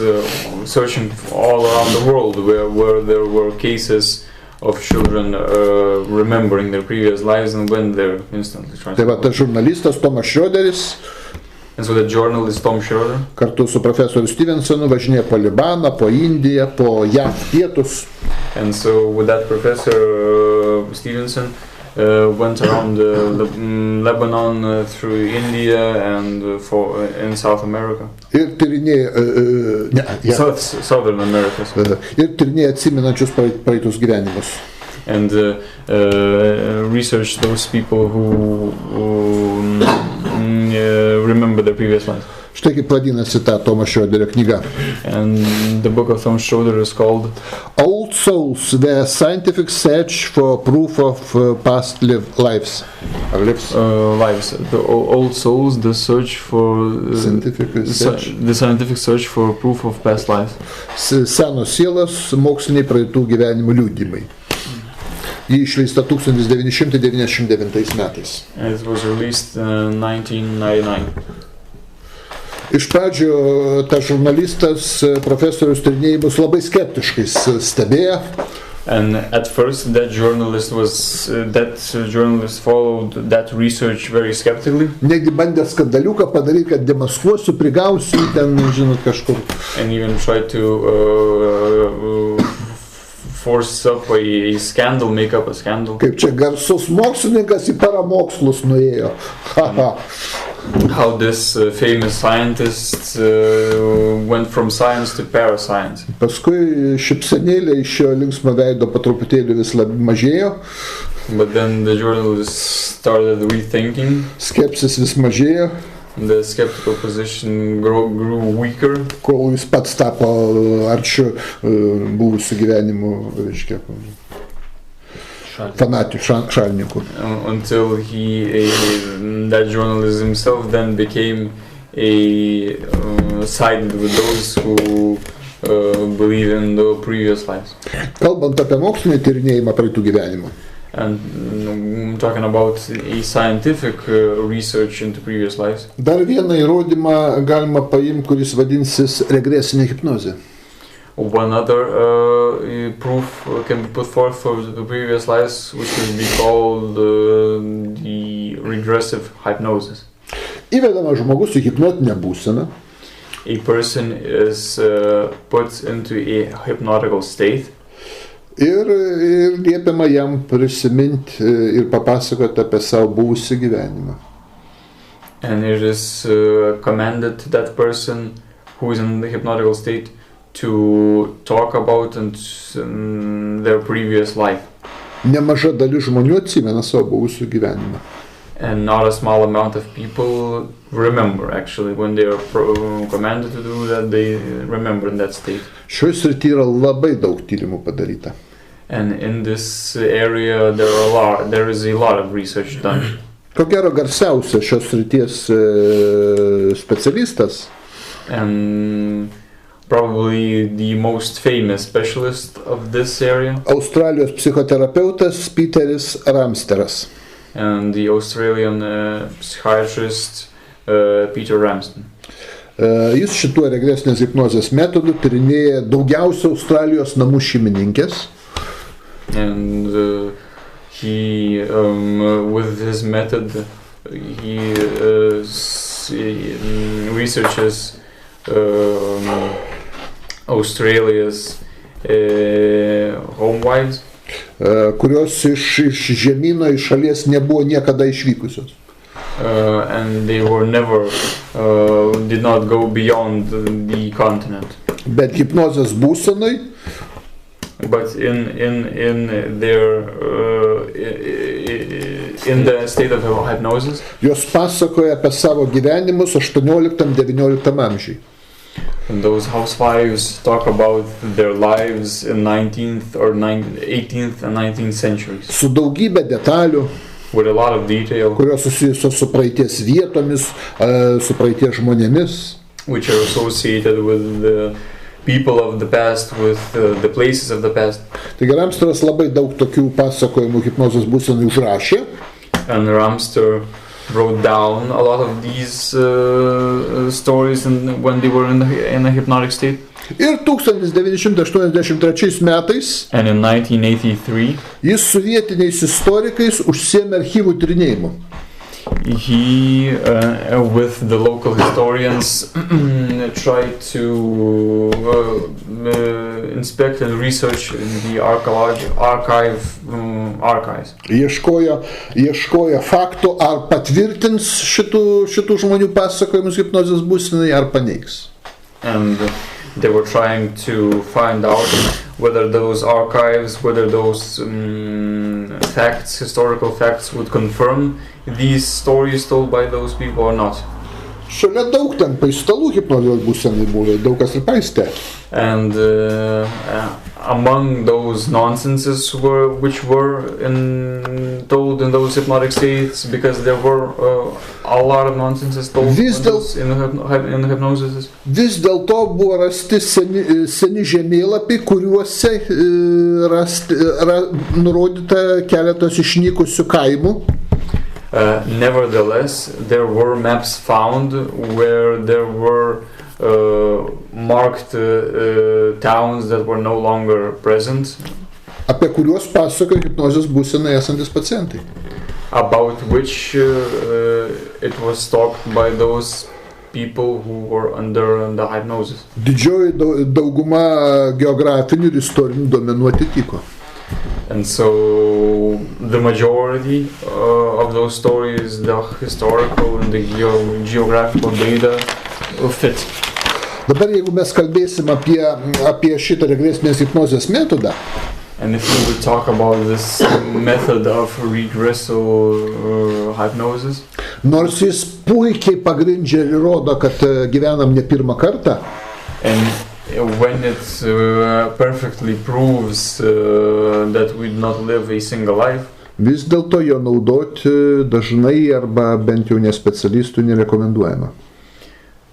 searching all around the world where there were cases of children remembering their previous lives and when they're instantly transformed. Tai va, tas žurnalistas Tomas Schroederis, and so the journalist Tom Schroeder, kartu su profesoriu Stevensonu važinėjo po Libaną, po Indiją, po JAV pietus. And so with that professor Stevenson went around Lebanon, through India and in South America. Ir tyrinėjo Southern America. Ir tyrinėjo atsimenančius praeitus gyvenimus. And researched those people who remember their previous lives. Štai kaip vadinasi ta Tomo Šrioderio knyga. And the book of Tom Schroeder is called Old Souls, the Scientific Search for Proof of Past Lives. Lives. The old souls, the search for the scientific search for proof of past lives. Senos sielos, moksliniai praeitų gyvenimų liudijimai. Ji išleista 1999 metais. And it was released in 1999. Iš pradžio tas žurnalistas profesorius tyrinėjimus labai skeptiškai stebėjo. And at first that journalist followed that research very skeptically. Negi bandė skandaliuką padaryti, kad demaskuosiu, prigausiu ten, žinot, kažkur. And even tried to force up a scandal, make up a scandal. Kaip čia garsus mokslininkas į paramokslus nuėjo. How this famous scientist went from science to parascience. Paskui šypsenėlė iš šio linksmo veido po truputėlį vis labiau mažėjo. But then the journalist started rethinking. Skepsis vis mažėjo. The skeptical position grew weaker. Kol jis pats tapo arčiu buvusių gyvenimų, reiškia, šalininkų. Until that journalist himself then became sided with those who believe in the previous lives. Kalbant apie mokslinį tyrinėjimą praeitų gyvenimų. And talking about a scientific research into previous lives. Dar vieną įrodymą galima paimti, kuris vadinsis regresinė hipnozė. One other proof can be put forth for the previous lives, which will be called the regressive hypnosis. Įvedama žmogus į hipnotinę būseną. A person is put into a hypnotical state. Ir liepiama jam prisiminti ir papasakoti apie savo buvusį gyvenimą. And it is commanded to that person who is in the hypnotical state to talk about their previous life. Nemaža dalis žmonių atsimena savo buvusių gyvenimą. And not a small amount of people remember, actually, when they are commanded to do that, they remember in that state. Šioje srityje yra labai daug tyrimų padaryta. And in this area there is a lot of research done. Ko gero garsiausias šios srities specialistas. And probably the most famous specialist of this area. Australijos psichoterapeutas Peteris Ramsteras. And the Australian psychiatrist Peter Ramsden. Jis šituo regresinės hipnozės metodu tyrinėja daugiausia Australijos namų šeimininkės. And he, with his method, he researches Australia's home wives. Kurios iš žemyno, iš šalies nebuvo niekada išvykusios. And they were never, did not go beyond the continent. Bet hipnozės būsenai. But in their, in the state of hypnosis. Jos pasakoja apie savo gyvenimus 18-19 amžiai. And those housewives talk about their lives in 19th or 18th and 19th centuries. Su daugybė detalių. With a lot of detail. Kurios susijusios su praeities vietomis, su praeities žmonėmis. Which are associated with the people of the past, with the places of the past. Taigi Ramsteras labai daug tokių pasakojimų hipnozės būsenų užrašė. And Ramster wrote down a lot of these stories when they were in a hypnotic state. Ir 1983 metais And in 1983, jis su vietiniais istorikais užsiėmė archyvų tyrinėjimu. He, with the local historians, tried to inspect and research the archives. Ieškojo faktų, ar patvirtins šitų žmonių pasakojimus hipnozės būsenai, ar paneigs. And they were trying to find out whether those archives, whether those historical facts would confirm these stories told by those people or not. Šalia daug ten paistalų hipnozės būsenai buvo, daug kas ir paistė. And among those nonsenses which were told in those hypnotic states, because there were a lot of nonsenses told in hypnosis. Vis dėlto buvo rasti seni žemėlapiai, kuriuose nurodyta keletas išnykusių kaimų. Nevertheless, there were maps found where there were marked towns that were no longer present. Apie kuriuos pasakoja hipnozės būsenoje esantis pacientai. About which it was talked by those people who were under the hypnosis. Didžioji dauguma geografinių ir istorinių duomenų atitiko. And so the majority of those stories, the historical and the geographical data fit. Dabar jeigu mes kalbėsim apie šitą regresinės hipnozės metodą, and if we would talk about this method of regressive hypnosis, nors jis puikiai pagrindžia ir rodo, kad gyvenam ne pirmą kartą, and when it perfectly proves that we do not live a single life, vis dėlto jo naudoti dažnai arba bent jau nespecialistų nerekomenduojama.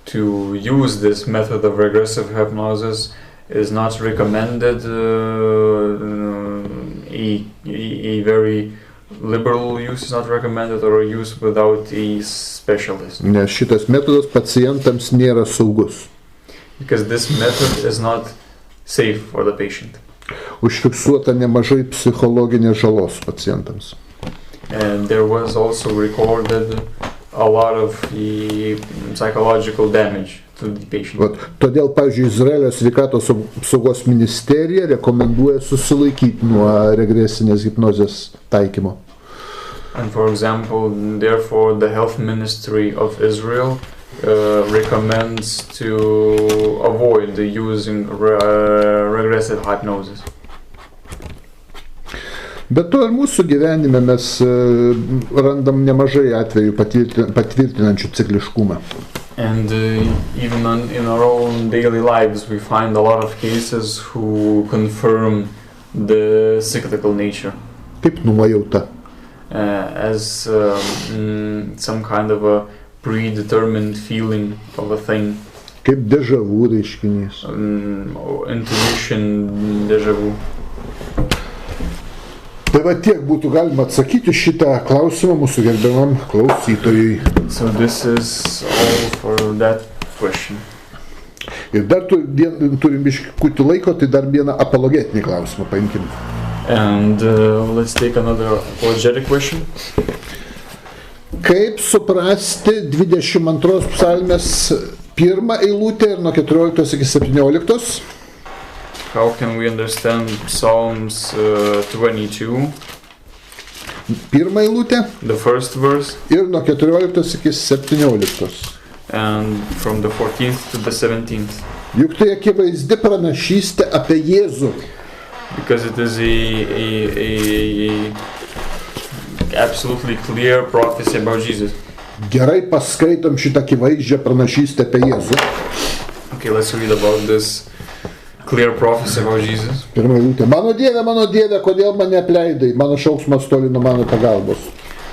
To use this method of regressive hypnosis is not recommended. A very liberal use is not recommended, or a use without a specialist. Nes šitas metodas pacientams nėra saugus. Because this method is not safe for the patient. Užfiksuota nemažai psichologinės žalos pacientams. And there was also recorded a lot of the psychological damage to the patient. Todėl, pavyzdžiui, Izraelio sveikatos apsaugos ministerija rekomenduoja susilaikyti nuo regresinės hipnozės taikymo. And for example, therefore, the health ministry of Israel recommends to avoid the using regressive hypnosis. Bet to ir mūsų gyvenime mes randam nemažai atvejų patvirtinančių cikliškumą. And even in our own daily lives we find a lot of cases who confirm the cyclical nature. Kaip nuojauta. As some kind of a predetermined feeling of a thing. Kaip déjà vu reiškinys. Intuition, déjà vu. Tai va tiek būtų galima atsakyti šitą klausimą mūsų gerbiamam klausytojui. So this is all for that question. Ir dar turim biškutį laiko, tai dar vieną apologetinį klausimą paimkim. And let's take another apologetic question. Kaip suprasti 22 psalmės pirmą eilutę ir nuo 14 iki 17? How can we understand Psalms 22? Pirmą eilutę. The first verse. Ir nuo 14 iki 17. And from the 14th to the 17th. Juk tai akivaizdi pranašystė apie Jėzų. Because it is a absolutely clear prophecy about Jesus. Gerai paskaitom šitą akivaizdžią pranašystę apie Jėzų. Okay, let's read about this clear prophecy about Jesus. Pirma eilutė. Mano Dieve, kodėl mane apleidai? Mano šauksmas toli nuo mano pagalbos.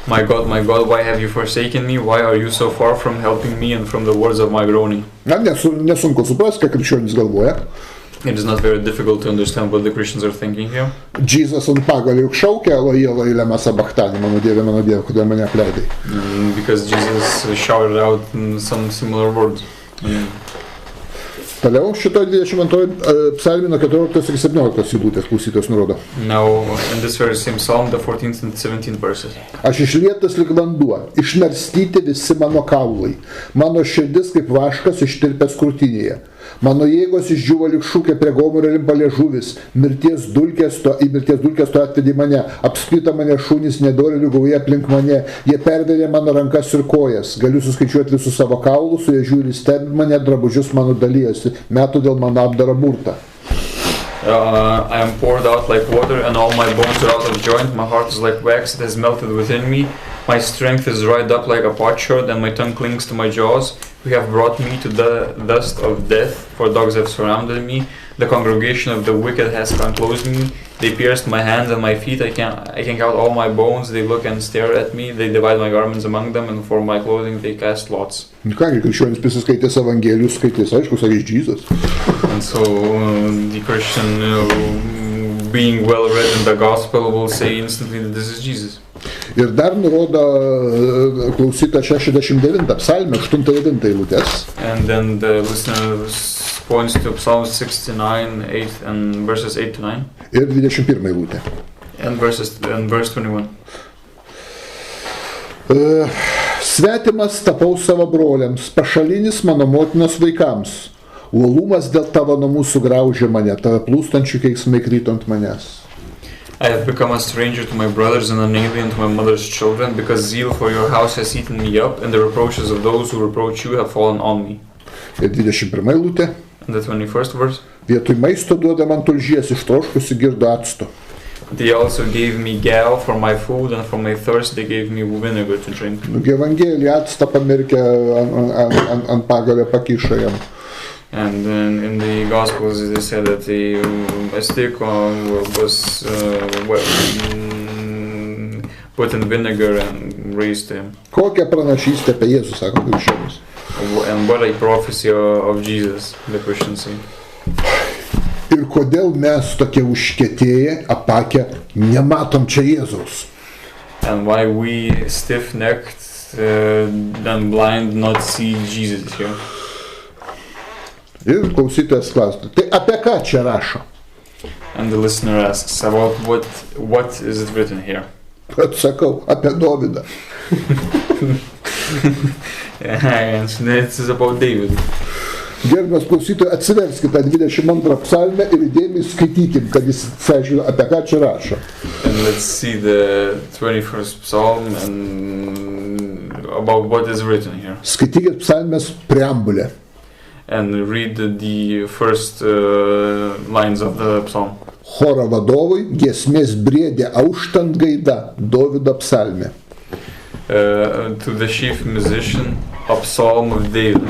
My God, why have you forsaken me? Why are you so far from helping me and from the words of my groaning? Na, nesunku suprasti, ką krikščionys galvoja. It is not very difficult to understand what the Christians are thinking here. Jesus ant pagalio juk šaukia, Eloi lema sabachthani, mano Dieve, kodėl mane apleidai. Because Jesus shouted out some similar words. Toliau šito 22 psalmė nuo 14 iki 17 eilutės klausytojas nurodo. Now, in this very same psalm, the 14th and 17th verses. Aš išlietas lyg vanduo, išnarstyti visi mano kaulai, mano širdis kaip vaškas ištirpęs krūtinėje. Mano jėgos išdžiūvo lyg šūkė prie gomurio limpa liežuvis, mirties dulkės to atvedė mane, apskrito mane šunys nedorėlių gauja aplink mane, jie perverė mano rankas ir kojas, galiu suskaičiuoti visus savo kaulus, jie žiūri stebi mane, drabužius mano dalyjasi, metų dėl mano apdaro burtą. I am poured out like water and all my bones are out of joint, my heart is like wax, it has melted within me. My strength is dried up like a potsherd, and my tongue clings to my jaws. You have brought me to the dust of death, for dogs have surrounded me. The congregation of the wicked has enclosed me. They pierced my hands and my feet. I can count all my bones. They look and stare at me. They divide my garments among them, and for my clothing they cast lots. Kągi, krikščionis pasiskaitęs Evangelijus, skaitys, aišku, sakys Jesus. And so the Christian, being well read in the gospel, will say instantly that this is Jesus. Ir dar nurodo klausyta 69 psalmė, 8-9 eilutės. And then the listener points to Psalm 69, 8 and verses 8 to 9. Ir 21 eilutė. And verse 21. Svetimas tapau savo broliams, pašalinis mano motinos vaikams. Uolumas dėl tavo namų sugraužė mane, tave plūstančių keiksmai krito ant manęs. I have become a stranger to my brothers and an alien to my mother's children, because zeal for your house has eaten me up, and the reproaches of those who reproach you have fallen on me. Ir 21 eilutė. And the 21st verse. Vietoj maisto duoda man tulžies, ištroškusi girdo acto. They also gave me gall for my food, and for my thirst they gave me vinegar to drink. Evangelija actą pamerkė ant pagalio pakišo jam. And in the Gospels they said that the stick was put in vinegar and raised him. Kokia pranašystė apie Jėzų, sako krikščionis. And what a prophecy of Jesus, the Christians say. Ir kodėl mes tokie užkietėję, apakę, nematom čia Jėzaus? And why we stiff-necked and blind not see Jesus here. Ir klausytojas klaustų, tai apie ką čia rašo? And the listener asks, about what is it written here? Atsakau, apie Dovydą. And this is about David. Gerbiamas klausytojai, atsiverskite 22 psalmę ir įdėmiai skaitykim, kad jis sąžiūrė, apie ką čia rašo. And let's see the 21st psalm and about what is written here. Skaitykit psalmės preambulę. And read the first lines of the psalm. Choro vadovui giesmės briedė auštant gaida, Dovydo psalmė. To the chief musician, a psalm of David.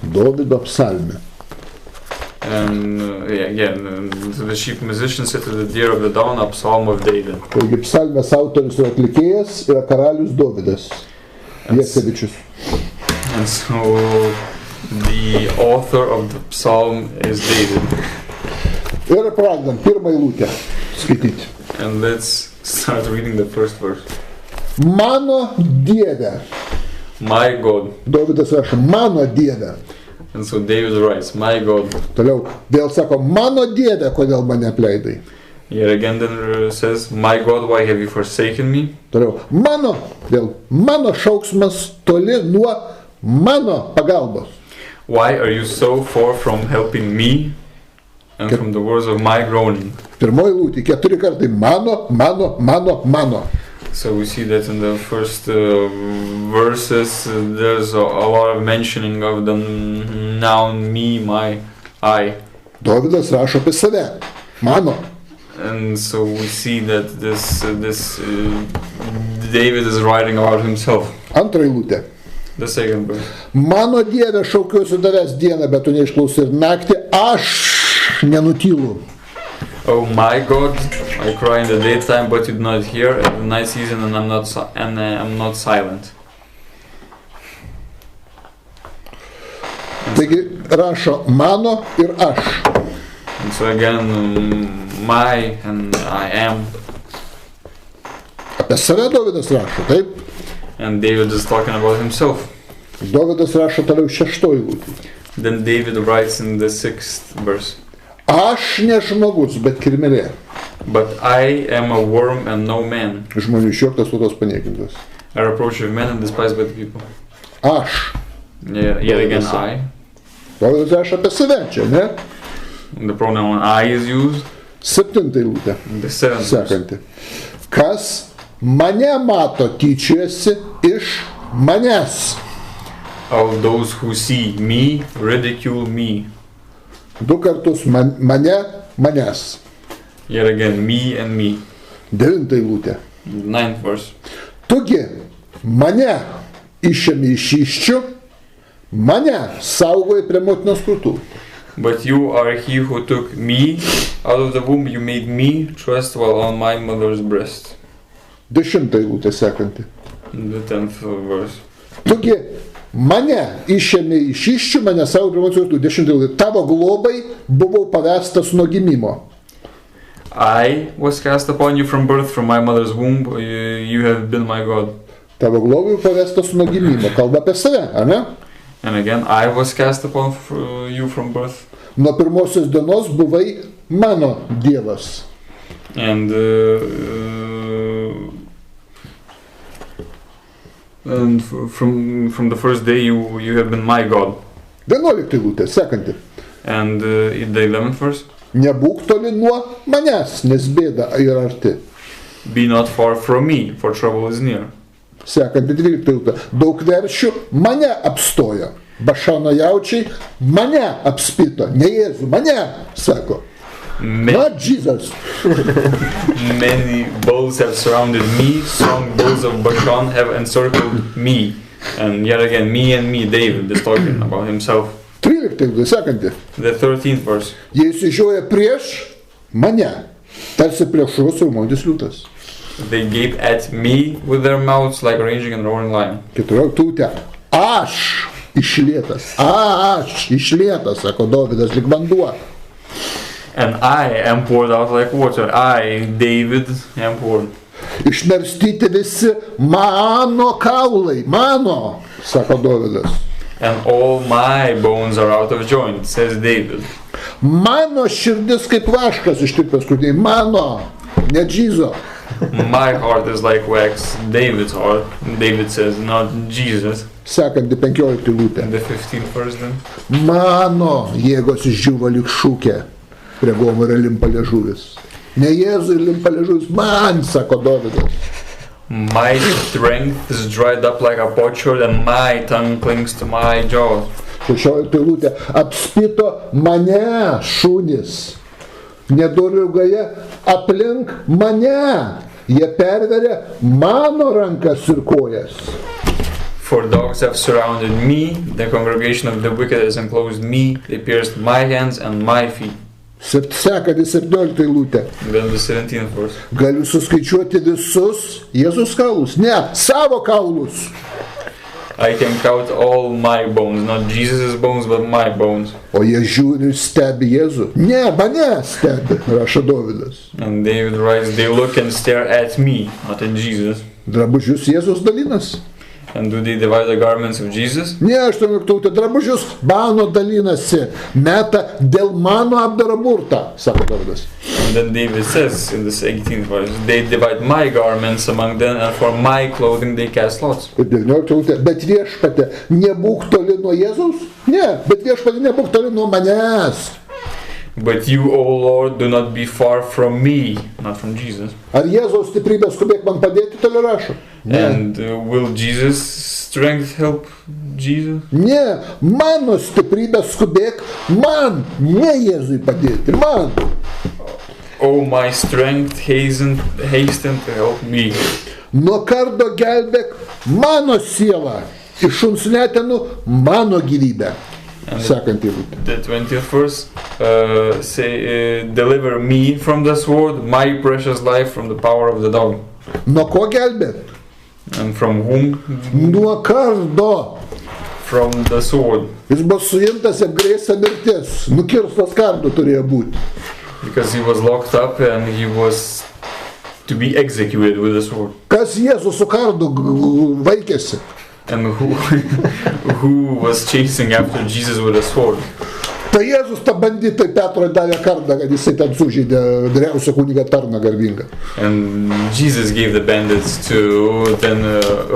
Dovydo psalmė. And again, to the chief musician said to the deer of the dawn, a psalm of David. Taigi psalmės autorius ir atlikėjas yra karalius Dovydas. Jėsevičius. And so the author of the psalm is David. Ir pradedam pirmą eilutę skaityti. And let's start reading the first verse. Mano Dieve. My God. Dovydas rašo, mano Dieve. And so David writes, my God. Toliau vėl sako, mano Dieve, kodėl mane apleidai. Yet again then says, my God, why have you forsaken me? Toliau, mano šauksmas toli nuo mano pagalbos. Why are you so far from helping me and from the words of my groaning? Pirmoji eilutė, 4 kartai mano. So we see that in the first verses there's a lot of mentioning of the noun me, my, I. Dovydas rašo apie save. Mano. And so we see that this David is writing about himself. Antra eilutė. The second verse. Mano Dieve, šaukiuosi tavęs dieną, bet tu neišklausai, ir naktį aš nenutylu. Oh my God, I cry in the daytime, but you do not hear, at the night season, and I'm not silent. Taigi rašo mano ir aš. And so again, my and I am. Apie save Dovydas rašo, taip? And David is talking about himself. Dovydas rašo toliau 6 eilutė. Then David writes in the 6th verse. Aš ne žmogus, bet kirmėlė. But I am a worm and no man. Žmonių išjuoktas, tautos paniekintas. A reproach of men and despised by the people. Aš. Yet again I. Dovydas rašo apie save čia, ne? The pronoun I is used. 7 eilutė. The 7th verse. Sekanti. Kas mane mato, tyčiojasi iš manęs. All those who see me ridicule me. 2 kartus manęs. Yet again, me and me. 9 eilutė. 9th verse. Tugi Mane išėmė iš įsčių, mane saugoja prie motinos krūtų. But you are he who took me out of the womb, you made me trust while on my mother's breast. 10 eilutė sekanti. The 10th verse. Tugi mane išėmė iš įsčių, mane saugoja prie motinos krūtų. 10 eilutė. Tavo globai buvau pavestas nuo gimimo. I was cast upon you from birth, from my mother's womb, you have been my God. Tavo globai pavestas nuo gimimo. Kalba apie save, ar ne? And again, I was cast upon you from birth. Nuo pirmosios dienos buvai mano Dievas. And from the first day you have been my God. 11 eilutė, sekanti. And in the 11th verse. Nebūk toli nuo manęs, nes bėda yra arti. Be not far from me, for trouble is near. Sekanti 12 eilutė. Daug veršių mane apstojo. Bašano jaučiai mane apspito. Ne Jėzų, mane, sako. Not Jesus. Many bulls have surrounded me, strong bulls of Bashan have encircled me. And yet again, me and me, David is talking about himself. 13 eilutė, sekanti. The 13th verse. Jie išsižioja prieš mane, tarsi plėšrus raumontis liūtas. They gape at me with their mouths like a raging and roaring lion. 14 eilutė. Aš išlietas. Aš išlietas, sako Dovydas, lyg vanduo. And I am poured out like water. I, David, am poured. Išnarstyti visi mano kaulai, mano, sako Dovydas. And all my bones are out of joint, says David. Mano širdis kaip vaškas ištirpęs krūtinėje. Mano, ne Džizo. My heart is like wax, David's heart. David says, not Jesus. Sekanti 15 eilutė. And the 15th verse then. Mano jėgos išdžiūvo lyg šūkė. Prie gomurio limpa liežuvis. Ne Jėzui limpa liežuvis, man, sako Dovydas. My strength is dried up like a potsherd, and my tongue clings to my jaw. 16 eilutė. Apspito mane šunys. Nedorių gaja aplink mane. Jie perveria mano rankas ir kojas. For dogs have surrounded me, the congregation of the wicked has enclosed me, they pierced my hands and my feet. Sekanti 17 eilutė. Then the 17th verse. Galiu suskaičiuoti visus Jėzus kaulus. Ne, savo kaulus. I can count all my bones, not Jesus' bones, but my bones. O jie žiūri ir stebi Jėzų. Ne, mane stebi, rašo Dovydas. And David writes, they look and stare at me, not at Jesus. Drabužius Jėzus dalinasi. And do they divide the garments of Jesus? Ne, 18 drabužius mano dalinasi. Meta dėl mano apdaro burtą, sako Dovydas. And then David says in this 18th verse, they divide my garments among them, and for my clothing they cast lots. Ir 19 bet viešpate, nebūk toli nuo Jėzaus? Ne, bet viešpate, nebūk toli nuo manęs. But you, O Lord, do not be far from me, not from Jesus. Ar Jėzaus stiprybė skubėk man padėti, toliau rašo? Ne. And will Jesus' strength help Jesus? Ne, mano stiprybė skubėk man, ne Jėzui padėti, man. Oh, my strength, hasten to help me. Nuo kardo gelbėk mano sielą, iš šuns letenų mano gyvybę. Second eilutė. The 20th verse deliver me from the sword, my precious life from the power of the dog. Nuo ko gelbėk? And from whom? Nuo kardo. From the sword. Jis buvo suimtas, jam grėsė mirtis. Nukirstas kardu turėjo būti. Because he was locked up and he was to be executed with a sword. Kas Jėzus su kardu vaikėsi? And who was chasing after Jesus with a sword? Tai Jėzus tą bandytą Petrui davė kardą, kad jisai ten sužeidė vyriausio kunigą tarną garbingą. And Jesus gave the bandits to then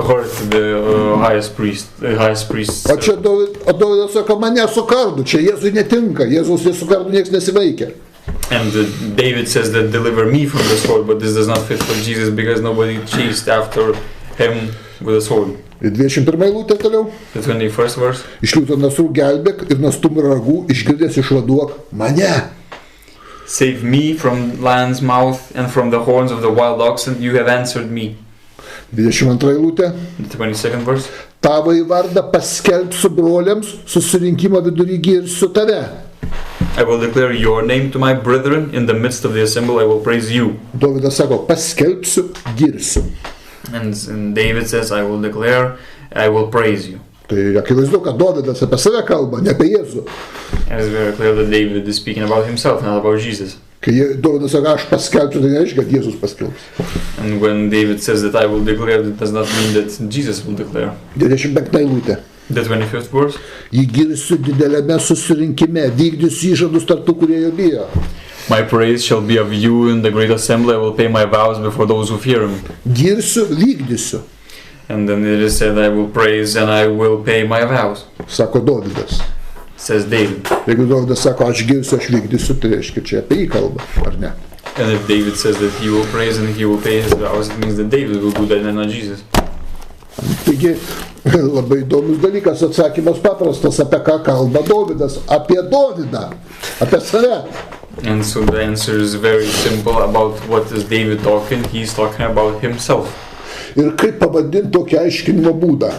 hurt the highest priest. O čia Dovydas sako, mane su kardu, čia Jėzui netinka, Jėzus su kardu nieks nesiveikia. And David says that deliver me from the sword, but this does not fit for Jesus because nobody chased after him with a sword. 21 eilutė toliau. The 21st verse. Iš liūto nasrų gelbėk ir nuo stumbro ragų išgirdęs išvaduok mane. Save me from lion's mouth and from the horns of the wild oxen, you have answered me. 22 eilutė. The 22nd verse. Tavo į vardą paskelbsiu broliams, susirinkimo vidury girsiu tave. I will declare your name to my brethren. In the midst of the assembly I will praise you. Dovydas sako, paskelbsiu, girsiu. And David says, I will declare, I will praise you. Tai akivaizdu, kad Dovydas apie save kalba, ne apie Jėzų. It is very clear that David is speaking about himself, not about Jesus. Kai Dovydas sako, aš paskelbsiu, tai nereiškia, kad Jėzus paskelbs. And when David says that I will declare, that does not mean that Jesus will declare. 25 eilutė. The 25th verse. Jį girsiu dideliame susirinkime, vykdysiu įžadus tarp tų, kurie jo bijo. My praise shall be of you in the great assembly. I will pay my vows before those who fear him. Girsiu, vykdysiu. And then it is said, I will praise and I will pay my vows. Sako Dovydas. Says David. Jeigu Dovydas sako, aš girsiu, aš vykdysiu, tai reiškia, čia apie jį kalba, ar ne? And if David says that he will praise and he will pay his vows, it means that David will do that and not Jesus. Taigi, labai įdomus dalykas, atsakymas paprastas, apie ką kalba Dovydas, apie Dovydą, apie save. And so the answer is very simple about what is David talking. He's talking about himself. Ir kaip pavadinti tokį aiškinimo būdą?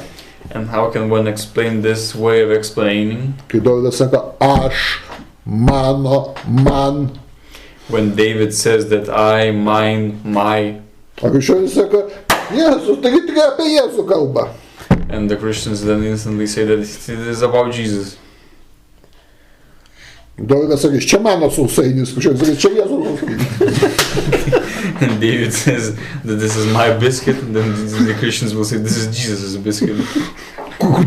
And how can one explain this way of explaining? Kai Dovydas sako, aš, mano, man. When David says that I, mine, my. O krikščionys sako, Jėzus, taigi tik apie Jėzų kalba. And the Christians then instantly say that it is about Jesus. Dovydas sakė, čia mano sausainis, krikščionys sakė, čia Jėzus sausainis. And David says that this is my biscuit, and then the Christians will say this is Jesus' biscuit.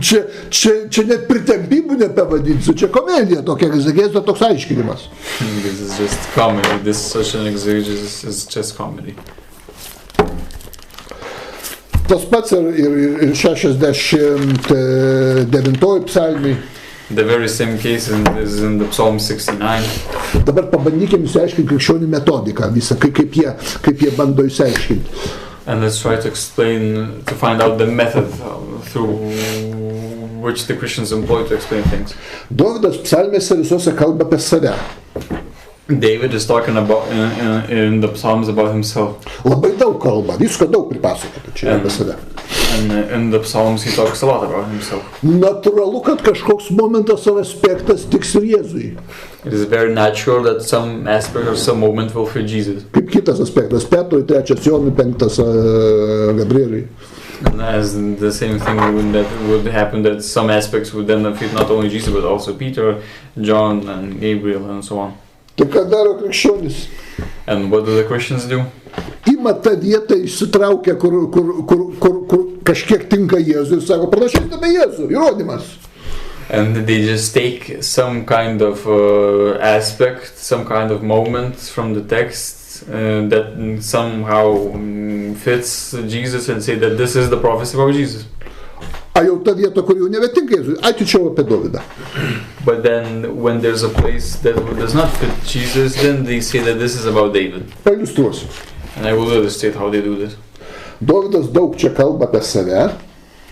Čia net pritempimų nepavadinsiu, čia komedija tokia egzegezė, toks aiškinimas. This is just comedy, this such an exegesis is just comedy. Tas pats ir 69 psalmiai. The very same case is in the Psalm 69. Dabar pabandykim išsiaiškinti krikščionių metodiką visą, kaip jie bando išsiaiškinti. And let's try to explain, to find out the method through which the Christians employ to explain things. Dovydas psalmėse visose kalba apie save. David is talking about in the Psalms about himself. Labai daug kalba, visko daug pripasakota čia apie save. And in the Psalms he talks a lot about himself. Natūralu, kad kažkoks momentas ar aspektas tiks ir Jėzui. It is very natural that some aspect or some moment will fit Jesus. Kaip kitas aspektas, Petrui, 3 Jonui, 5 Gabrieliui. And as the same thing that would happen, that some aspects would then fit not only Jesus but also Peter, John and Gabriel and so on. Tai ką daro krikščionys? And what do the Christians do? Ima tą vietą išsitraukia, kur kažkiek tinka Jėzui ir sako, pranašykite apie Jėzų, įrodymas. And they just take some kind of aspect, some kind of moment from the text that somehow fits Jesus and say that this is the prophecy about Jesus. A jau ta vieta, kur jau nebetinka Jėzui, atičiau apie Dovydą. But then when there's a place that does not fit Jesus, then they say that this is about David. Pailiustruosiu. And I will illustrate how they do this. Dovydas daug čia kalba apie save.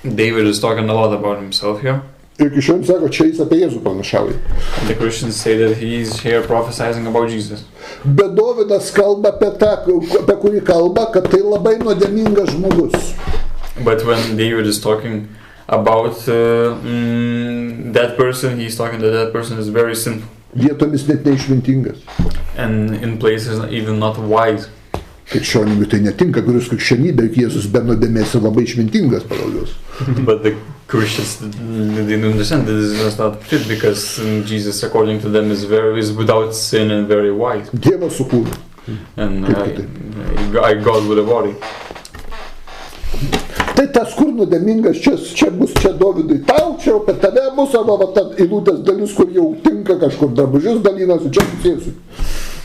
David is talking a lot about himself here. Ir krikščionys sako, čia jis apie Jėzų pranašauja. And the Christians say that he's here prophesying about Jesus. Bet Dovydas kalba apie tą, apie kurį kalba, kad tai labai nuodėmingas žmogus. But when David is talking about that person, he's talking that person is very sinful. Vietomis net neišmintingas. And in places even not wise. Krikščionybė tai netinka, kuris krikščionybė, juk Jėzus be nuodėmės labai išmintingas pagal juos. But the Christians didn't understand that this is not fit because Jesus, according to them, is without sin and very wise. Dievas sukūrė. And God with a body. Tai tas kur nuodėmingas, čia bus čia Dovydui tau, čia apie tave bus, arba ta eilutės dalis, kur jau tinka kažkur drabužius dalinasi, čia susėsiu.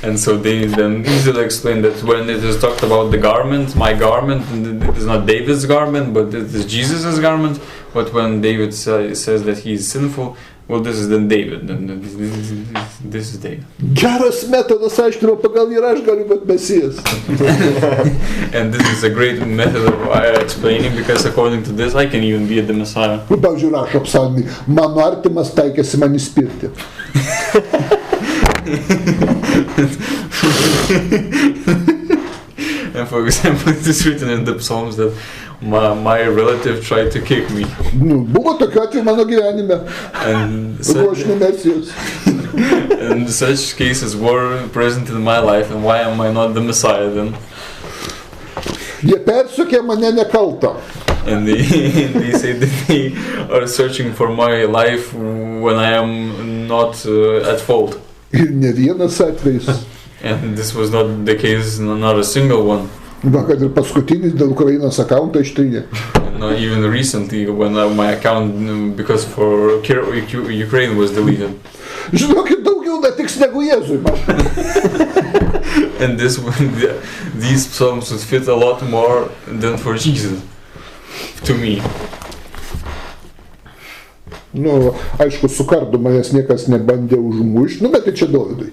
And so they then easily explain that when it is talked about the garment, my garment, it is not David's garment, but it is Jesus' garment. But when David says that he is sinful, well, this is then David. This is David. Geras metodas aiškino, pagal ir aš galiu būti Mesijas. And this is a great method of explaining, because according to this, I can even be the Messiah. Pavyzdžiui, rašo psalmį, mano artimas taikėsi man įspirti. And for example, it is written in the Psalms that my relative tried to kick me. Buvo tokiu atveju mano gyvenime. And such cases were present in my life, and why am I not the Messiah then? Jie persekioja mane nekaltą. And they say that they are searching for my life when I am not at fault. Ir ne vienas atvejis. And this was not the case, not a single one. Va, kad ir paskutinis dėl Ukrainos accountą ištrynė. Not even recently when my account, because for Ukraine was deleted. Žinokit, daugiau netiks negu Jėzui. And these psalms would fit a lot more than for Jesus, to me. Aišku, su kardu manęs niekas nebandė užmušti, bet tai čia Dovidui.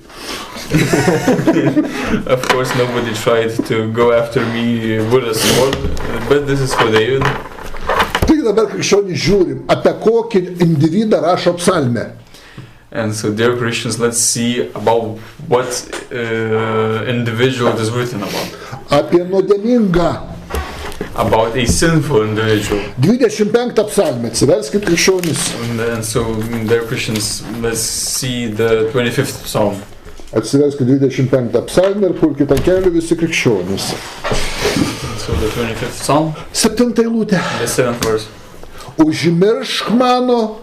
Of course, nobody tried to go after me with a sword, but this is for David. Tai dabar krikščionys žiūrim, apie kokį individą rašo psalmė. And so, dear Christians, let's see about what individual it is written about. Apie nuodėmingą. About a sinful individual. 25 psalmė, atsiverskit krikščionys. And so, dear Christians, let's see the 25th psalm. Atsiverskit 25 psalmę ir pulkit ant kelių visi krikščionys. So the 25th psalm. 7 eilutė. The 7th verse. Užmiršk mano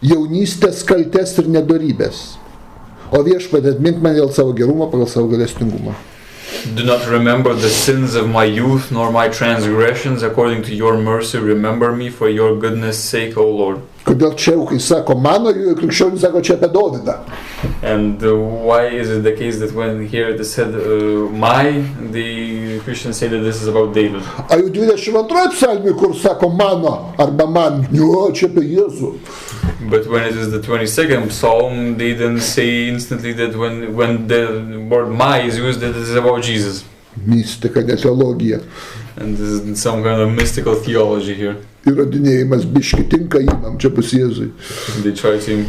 jaunystės kaltes ir nedorybės. O Viešpatie, atmink man dėl savo gerumo pagal savo gailestingumą. Do not remember the sins of my youth, nor my transgressions. According to your mercy, remember me for your goodness' sake, O Lord. Kodėl čia, kai sako mano, krikščionys sako čia apie Dovydą. And why is it the case that when here it is said the Christians say that this is about David? A jau 22 psalmė, kur sako mano arba man, čia apie Jėzų. But when it is the 22nd psalm, they then say instantly that when the word my is used, that it is about Jesus. Mistika, ne teologija. And this is some kind of mystical theology here. Įrodinėjimas biški tinka įmam, čia bus Jėzui. They try to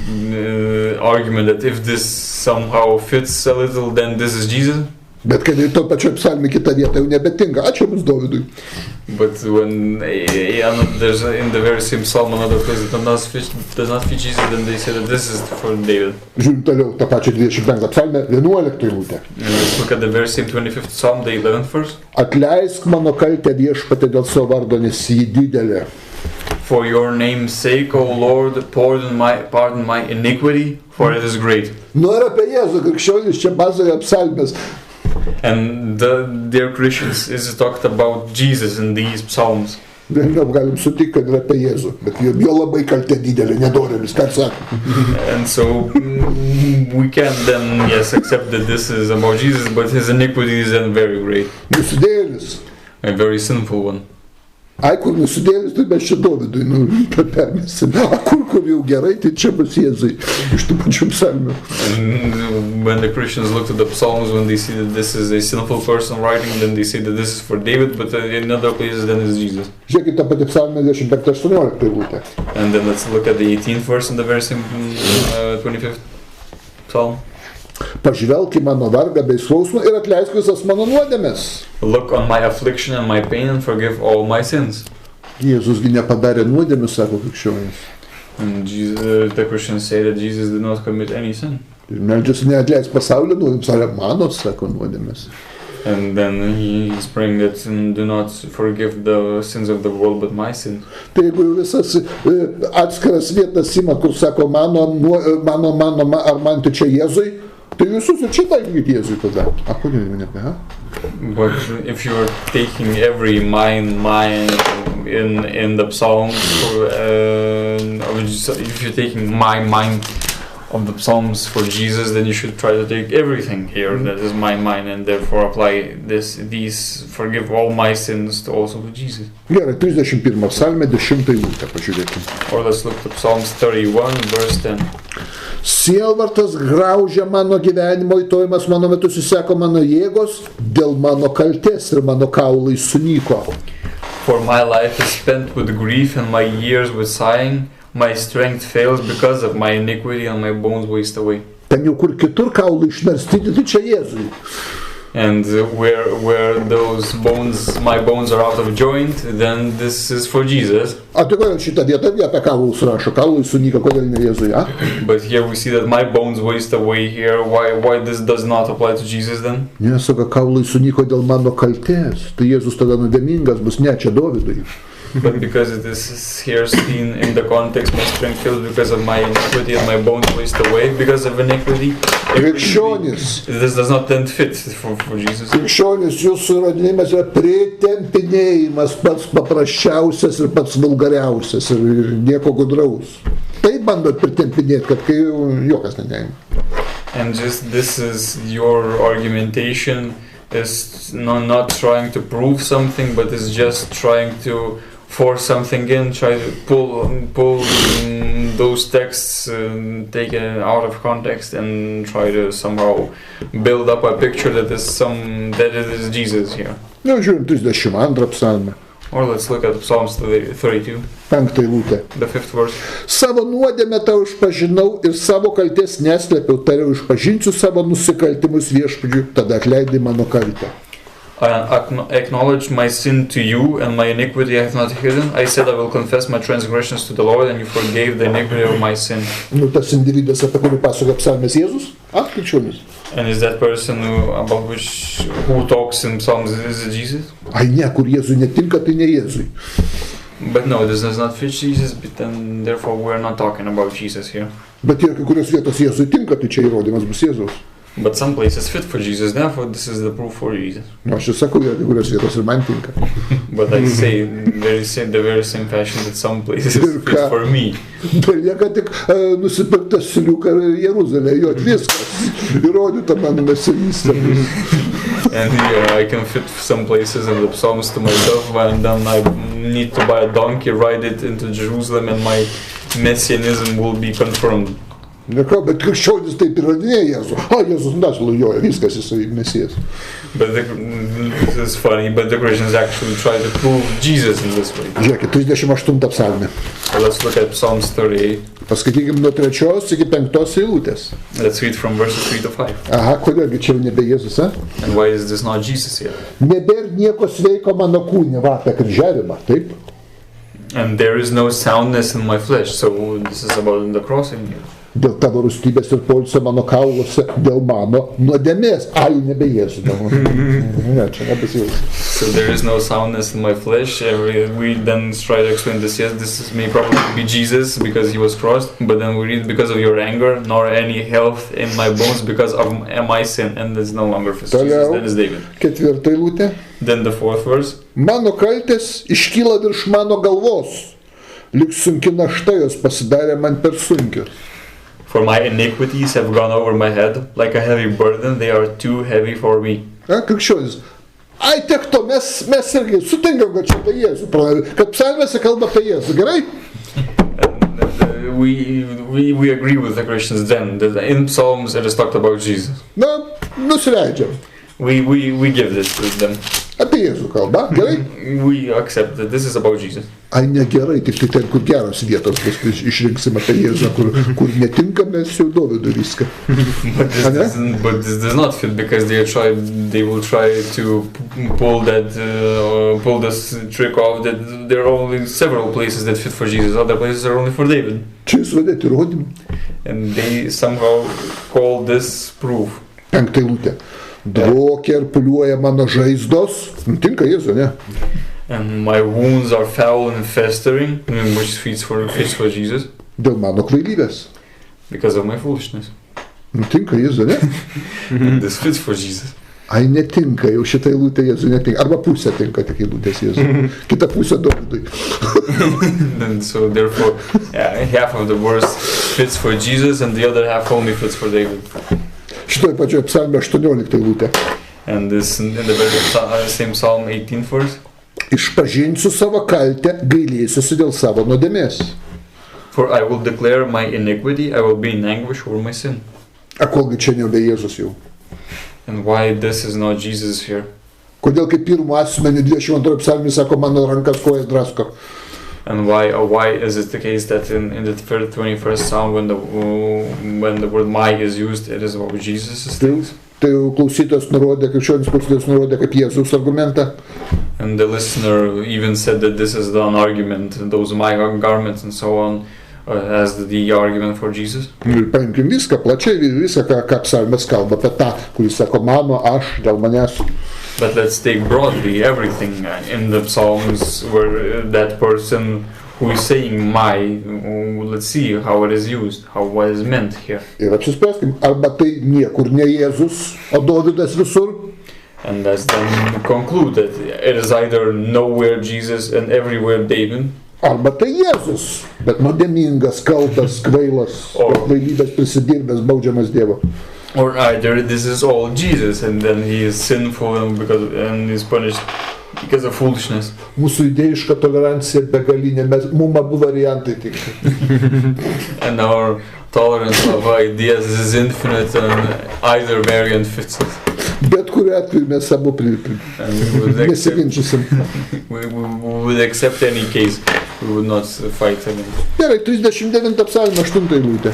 argument that if this somehow fits a little, then this is Jesus. Bet kad ir to pačio psalmė kita vieta jau nebetinka, čia bus Dovydui. But when there's in the very same psalm another place that does not fit Jesus, then they say that this is for David. Žiūrim toliau tą pačią 25 psalmę, 11 eilutę. Let's look at the very same 25th psalm, the 11th verse. Atleisk mano kaltę Viešpatie dėl savo vardo, nes ji didelė. For your name's sake, O Lord, pardon my iniquity, for it is great. Ir apie Jėzų krikščionys čia bazoje psalmės. And dear Christians, is talked about Jesus in these psalms. Vėliau galim sutikti, kad yra apie Jėzų, bet jo labai kaltė didelė, nedorėlis, ką sako. And so we can then, yes, accept that this is about Jesus, but his iniquity is then very great. Nusidėlis. A very sinful one. Ai, kur nusidėlis, tai mes čia Dovydui, permesim. A kur jau gerai, tai čia bus Jėzui, iš tų pačių psalmių. And when the Christians look at the Psalms, when they see that this is a sinful person writing, then they say that this is for David, but in other places then it's Jesus. Žiūrėkit tą patį psalmę 25-18 eilutę. And then let's look at the 18th verse in the very same 25th Psalm. Pažvelk į mano vargą bei skausmą ir atleisk visas mano nuodėmes. Look on my affliction and my pain and forgive all my sins. Jėzusgi nepadarė nuodėmių, sako krikščionys. And the Christians say that Jesus did not commit any sin. Ir meldžiasi neatleisk pasaulio nuodėmes, ar mano, sako nuodėmes. And then he's praying that do not forgive the sins of the world, but my sin. Tai jeigu visas atskiras vietas ima, kur sako mano, ar man tai čia Jėzui, tai visus ir čia taikykit Jėzui tada. A, kodėl jau nebe, ha? But if you're taking every mine in the Psalms, if you're taking my mind of the Psalms for Jesus, then you should try to take everything here that is my mind and therefore apply these forgive all my sins to also to Jesus. Gerai, 31 psalmė, 10 eilutę, pažiūrėkime. Or let's look at Psalms 31, verse 10. Sielvartas graužia mano gyvenimo, įtojimas mano metu suseko mano jėgos, dėl mano kaltės ir mano kaulai sunyko. For my life is spent with grief and my years with sighing. My strength fails because of my iniquity and my bones waste away. Ten jau kur kitur kaulai išmerstyti, tai čia Jėzui. And where those bones, my bones are out of joint, then this is for Jesus. A tai kodėl šitą vietą apie kaulus rašo? Kaulai sunyka, kodėl ne Jėzui, a? But here we see that my bones waste away here. Why this does not apply to Jesus then? Ne, sako, kaulai sunyko dėl mano kaltės. Tai Jėzus tada nuodėmingas bus, ne, čia Dovydui. But because it is here seen in the context, my strength fails because of my iniquity and my bones waste away because of iniquity. Krikščionis. This does not then fit for Jesus. Krikščionis, jūsų įrodinėjimas yra pritempinėjimas pats paprasčiausias ir pats vulgariausias ir nieko gudraus. Tai bandot pritempinėti, kad kai jokas neneima. And just this is your argumentation is not trying to prove something, but is just trying to force something in, try to pull those texts, take it out of context, and try to somehow build up a picture that it is Jesus here. Nu, žiūrim 32 psalmę. Or let's look at Psalms 32, 5 eilutė. the 5th verse. Savo nuodėmę tau išpažinau ir savo kaltės neslėpiau, tariau išpažinsiu savo nusikaltimus viešpačiui, tada atleidai mano kaltę. I acknowledge my sin to you, and my iniquity I have not hidden. I said I will confess my transgressions to the Lord, and you forgave the iniquity of my sin. Nu, tas individas, apie kurį pasakoja psalmės Jėzus, krikščionis. And is that person who talks in Psalms, is it Jesus? Ai ne, kur Jėzui netinka, tai ne Jėzui. But no, this does not fit Jesus, but then therefore we're not talking about Jesus here. Bet ir kai kurios vietos Jėzui tinka, tai čia įrodymas bus Jėzaus. But some places fit for Jesus, therefore this is the proof for Jesus. Nu, aš ir sakau, kai kurios vietos ir man tinka. But I say the very same fashion that some places fit for me. Belieka tik nusipirkti asiliuką Jeruzalėje, jo viskas, įrodyta mano mesenystė. And here I can fit some places in the Psalms to myself, and then I need to buy a donkey, ride it into Jerusalem, and my messianism will be confirmed. Nieko, bet krikščionis taip įrodinėja Jėzų. Jėzus neslujoja, viskas jisai mesijas. But this is funny, but the Christians actually try to prove Jesus in this way. Žiūrėkit, 38 psalmė. So let's look at Psalms 38. Paskaitykim nuo 3 iki 5 eilutės. Let's read from verses 3 to 5. Aha, kodėlgi čia jau nebe Jėzus, a? And why is this not Jesus here? Nebėr nieko sveiko mano kūne, va, apie kryžiavimą, taip? And there is no soundness in my flesh, so this is about the crossing here. Dėl tavo rūstybės ir poilsio mano kauluose, dėl mano nuodėmės. Nebe Jėzus. Ne, čia nebesijausia. So there is no soundness in my flesh. We then try to explain this. Yes, this may probably be Jesus because he was crossed, but then we read because of your anger, nor any health in my bones because of my sin, and there's no longer for Jesus. That is David. 4 eilutė. Then the 4th verse. Mano kaltės iškyla virš mano galvos, lyg sunki našta jos pasidarė man per sunkios. For my iniquities have gone over my head, like a heavy burden, they are too heavy for me. Krikščionis. Tiek to, mes irgi sutinkam, kad čia apie Jėzų, kad psalmėse kalba apie Jėzų, gerai? We agree with the Christians then, that in Psalms it is talked about Jesus. Na, nusileidžiam. We give this to them. Apie Jėzų kalba, gerai? We accept that this is about Jesus. Negerai, tik tai ten, kur geros vietos, paskui išrinksim apie Jėzų, kur netinka, mes jau Dovydui viską. But this does not fit because they will try to pull this trick off that there are only several places that fit for Jesus, other places are only for David. Čia jūs vadėt įrodymų. And they somehow call this proof. 5 eilutė. Dvokė ir puliuoja mano žaizdos. Tinka Jėzų, ne? And my wounds are foul and festering, which fits for Jesus. Dėl mano kvailybės. Because of my foolishness. Tinka Jėzų, ne? And this fits for Jesus. Netinka, jau šitą eilutę Jėzų netinka. Arba pusė tinka tik eilutės Jėzų. Kita pusė Dovydui. And so therefore, half of the verse fits for Jesus and the other half only fits for David. Šitoj pačioj psalmė 18 eilutė. And this in the very same Psalm 18 verse. Išpažinsiu savo kaltę, gailėsiuosi dėl savo nuodėmės. For I will declare my iniquity, I will be in anguish over my sin. Kolgi čia nebe Jėzus jau. And why this is not Jesus here? Kodėl kaip pirmo asmenį 22 psalmė sako, mano rankas kojas drasko. And why is it the case that in the 21st Psalm when the word my is used, it is about Jesus' things? Tai klausytojas nurodė, krikščionis klausytojas nurodė kaip Jėzus argumentą. And the listener even said that this is an argument, those my garments and so on, as the argument for Jesus. Ir paimkim viską, plačiai viską, ką psalmės kalba apie tą, kuris sako mano, aš, dėl manęs. But let's take broadly everything in the Psalms where that person who is saying my, let's see how it is used, what is meant here. Ir apsispręskim, arba tai niekur ne Jėzus, o Dovydas visur. And let's then conclude that it is either nowhere Jesus and everywhere David. Arba tai Jėzus, bet nuodėmingas, kaltas, kvailas, kvailybės prisidirbęs, baudžiamas Dievo. Or either this is all Jesus and then he is sinful and is punished because of foolishness. Mūsų idėjiška tolerancija begalinė, mums abu variantai tinka. And our tolerance of ideas is infinite and either variant fits us. Bet kuriuo atveju mes abu nesiginčysim. We would accept any case. We would not fight again. Gerai, 39 psalmė, 8 eilutė.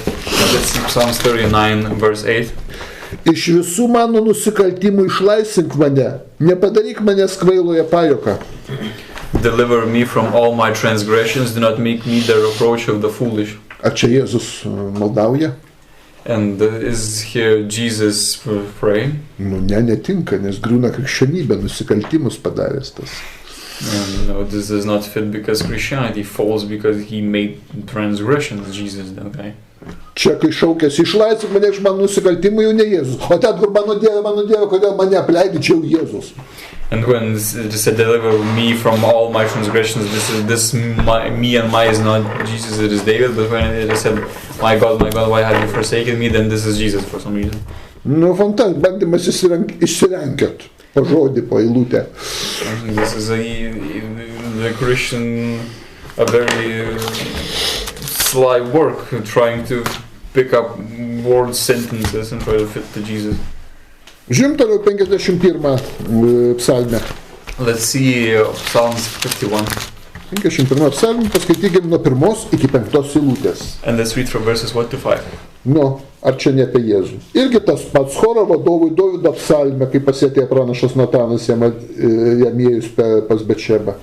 Let's see Psalms 39 verse 8. Iš visų mano nusikaltimų išlaisvink mane, nepadaryk manęs kvailoje pajuoką. Deliver me from all my transgressions, do not make me the reproach of the foolish. Ar čia Jėzus maldauja? And is here Jesus praying? Nu, netinka, nes griūna krikščionybė, nusikaltimus padaręs tas. No, this does not fit because Christianity falls because he made transgressions, Jesus, okay? Čia, kai šaukėsi, išlaisvink mane iš mano nusikaltimų, jau ne Jėzus. O ten, kur mano Dieve, kodėl mane apleidi, čia jau Jėzus. And when it said, deliver me from all my transgressions, me and my is not Jesus, it is David. But when it said, my God, why have you forsaken me, then this is Jesus for some reason. Nu, fantastic, bandymas išsirenkėt po žodį, po eilutę. This is the Christian, a very sly work, trying to pick up word sentences and try to fit to Jesus. Žiūrim toliau 51 psalmę. Let's see Psalms 51. 51 psalmę, paskaitykim nuo 1 iki 5 eilutės. And let's read from verses 1 to 5. Nu, ar čia ne apie Jėzų? Irgi tas pats choro vadovui Dovydo psalmė, kai pasiekė pranašas Natanas jam ėjus pas Betšebą.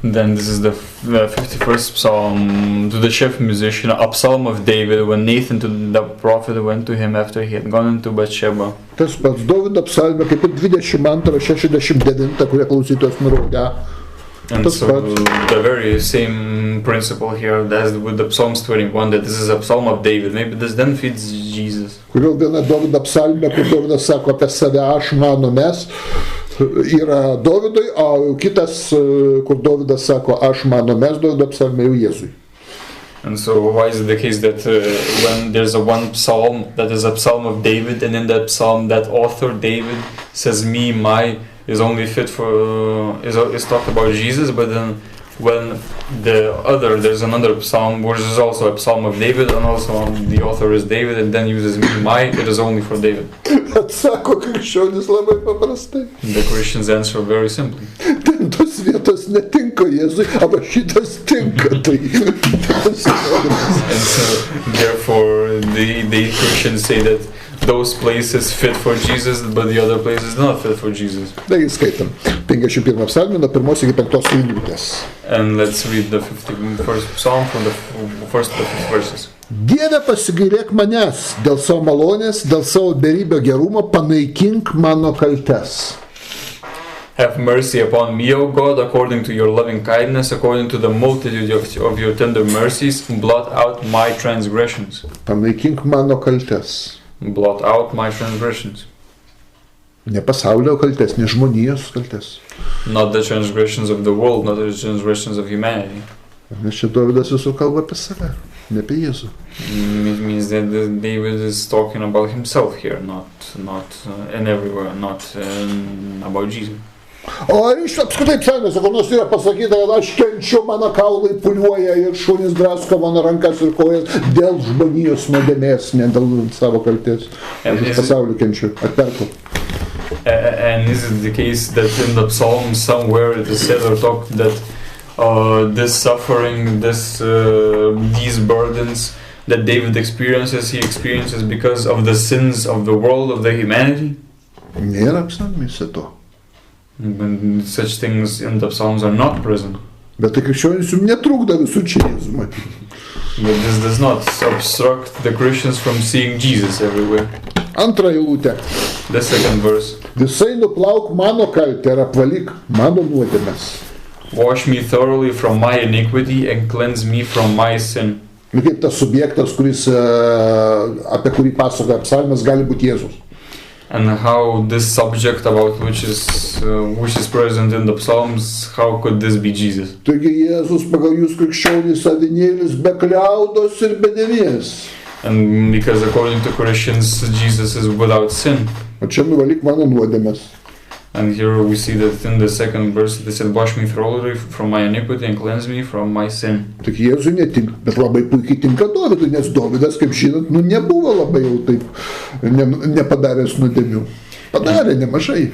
Then this is the 51st psalm to the chief musician, a psalm of David, when Nathan the prophet went to him after he had gone into Bathsheba. Tas pats Dovydo psalmė, kaip ir 22-69, kurie klausytojas nurodė. And so the very same principle here as with the Psalms 21, that this is a psalm of David. Maybe this then fits Jesus. Kuriuo viena Dovydo psalmė, kur Dovydas sako apie save, aš, mano, mes, yra Dovydui, o kitas, kur Dovydas sako, aš, mano, mes, Dovydo psalmė jau Jėzui. And so why is it the case that when there's a one psalm that is a psalm of David, and in that psalm that author David says me, my, is only fit for is talked about Jesus, but then when there's another psalm which is also a psalm of David, and also the author is David, and then uses me, my, it is only for David. Atsako krikščionis labai paprastai. The Christians answer very simply. Ten tos vietos netinka Jėzui, arba šitas tinka, tai. And so therefore the Christians say that those places fit for Jesus, but the other places not fit for Jesus. Taigi skaitam 51 psalmę nuo 1 iki 5 eilutės. And let's read the 51st psalm from the first to the 5th verses. Dieve, pasigailėk manęs, dėl savo malonės, dėl savo beribio gerumo, panaikink mano kaltes. Have mercy upon me, O God, according to your loving kindness, according to the multitude of your tender mercies, blot out my transgressions. Panaikink mano kaltes. Blot out my transgressions. Ne pasaulio kaltes, ne žmonijos kaltes. Not the transgressions of the world, not the transgressions of humanity. Nes čia Dovydas visur kalba apie save, ne apie Jėzų. It means that David is talking about himself here, not and everywhere, not about Jesus. O iš apskritai psalmėse, kur nors yra pasakyta, kad aš kenčiu, mano kaulai pūliuoja ir šunys drasko mano rankas ir kojas dėl žmonijos nuodėmės, ne dėl savo kaltės. Aš iš pasaulio kenčiu, atperku. And is it the case that in the psalm somewhere it is said or talked that this suffering, these burdens that David experiences, he experiences because of the sins of the world, of the humanity? Nėra psalmėse to. But such things in the Psalms are not present. Bet tai krikščionys jums netrukdo visų čia Jėzų matyti. But this does not obstruct the Christians from seeing Jesus everywhere. Antra eilutė. The second verse. Visai nuplauk mano kaltę ir apvalyk mano nuodėmes. Wash me thoroughly from my iniquity and cleanse me from my sin. Nu kaip tas subjektas, kuris, apie kurį pasakoja psalmės, gali būti Jėzus. And how this subject about which is present in the Psalms, how could this be Jesus? Taigi Jėzus pagal jūs krikščionys avinėlis be kliaudos ir be dėmės. And because according to Christians, Jesus is without sin. O čia nuvalyk mano nuodėmes. And here we see that in the second verse, they said, wash me thoroughly from my iniquity and cleanse me from my sin. Tik Jėzui netinka, bet labai puikiai tinka Dovydui, nes Dovydas, kaip žinot, nebuvo labai jau taip nepadaręs nuodėmių. Padarė nemažai.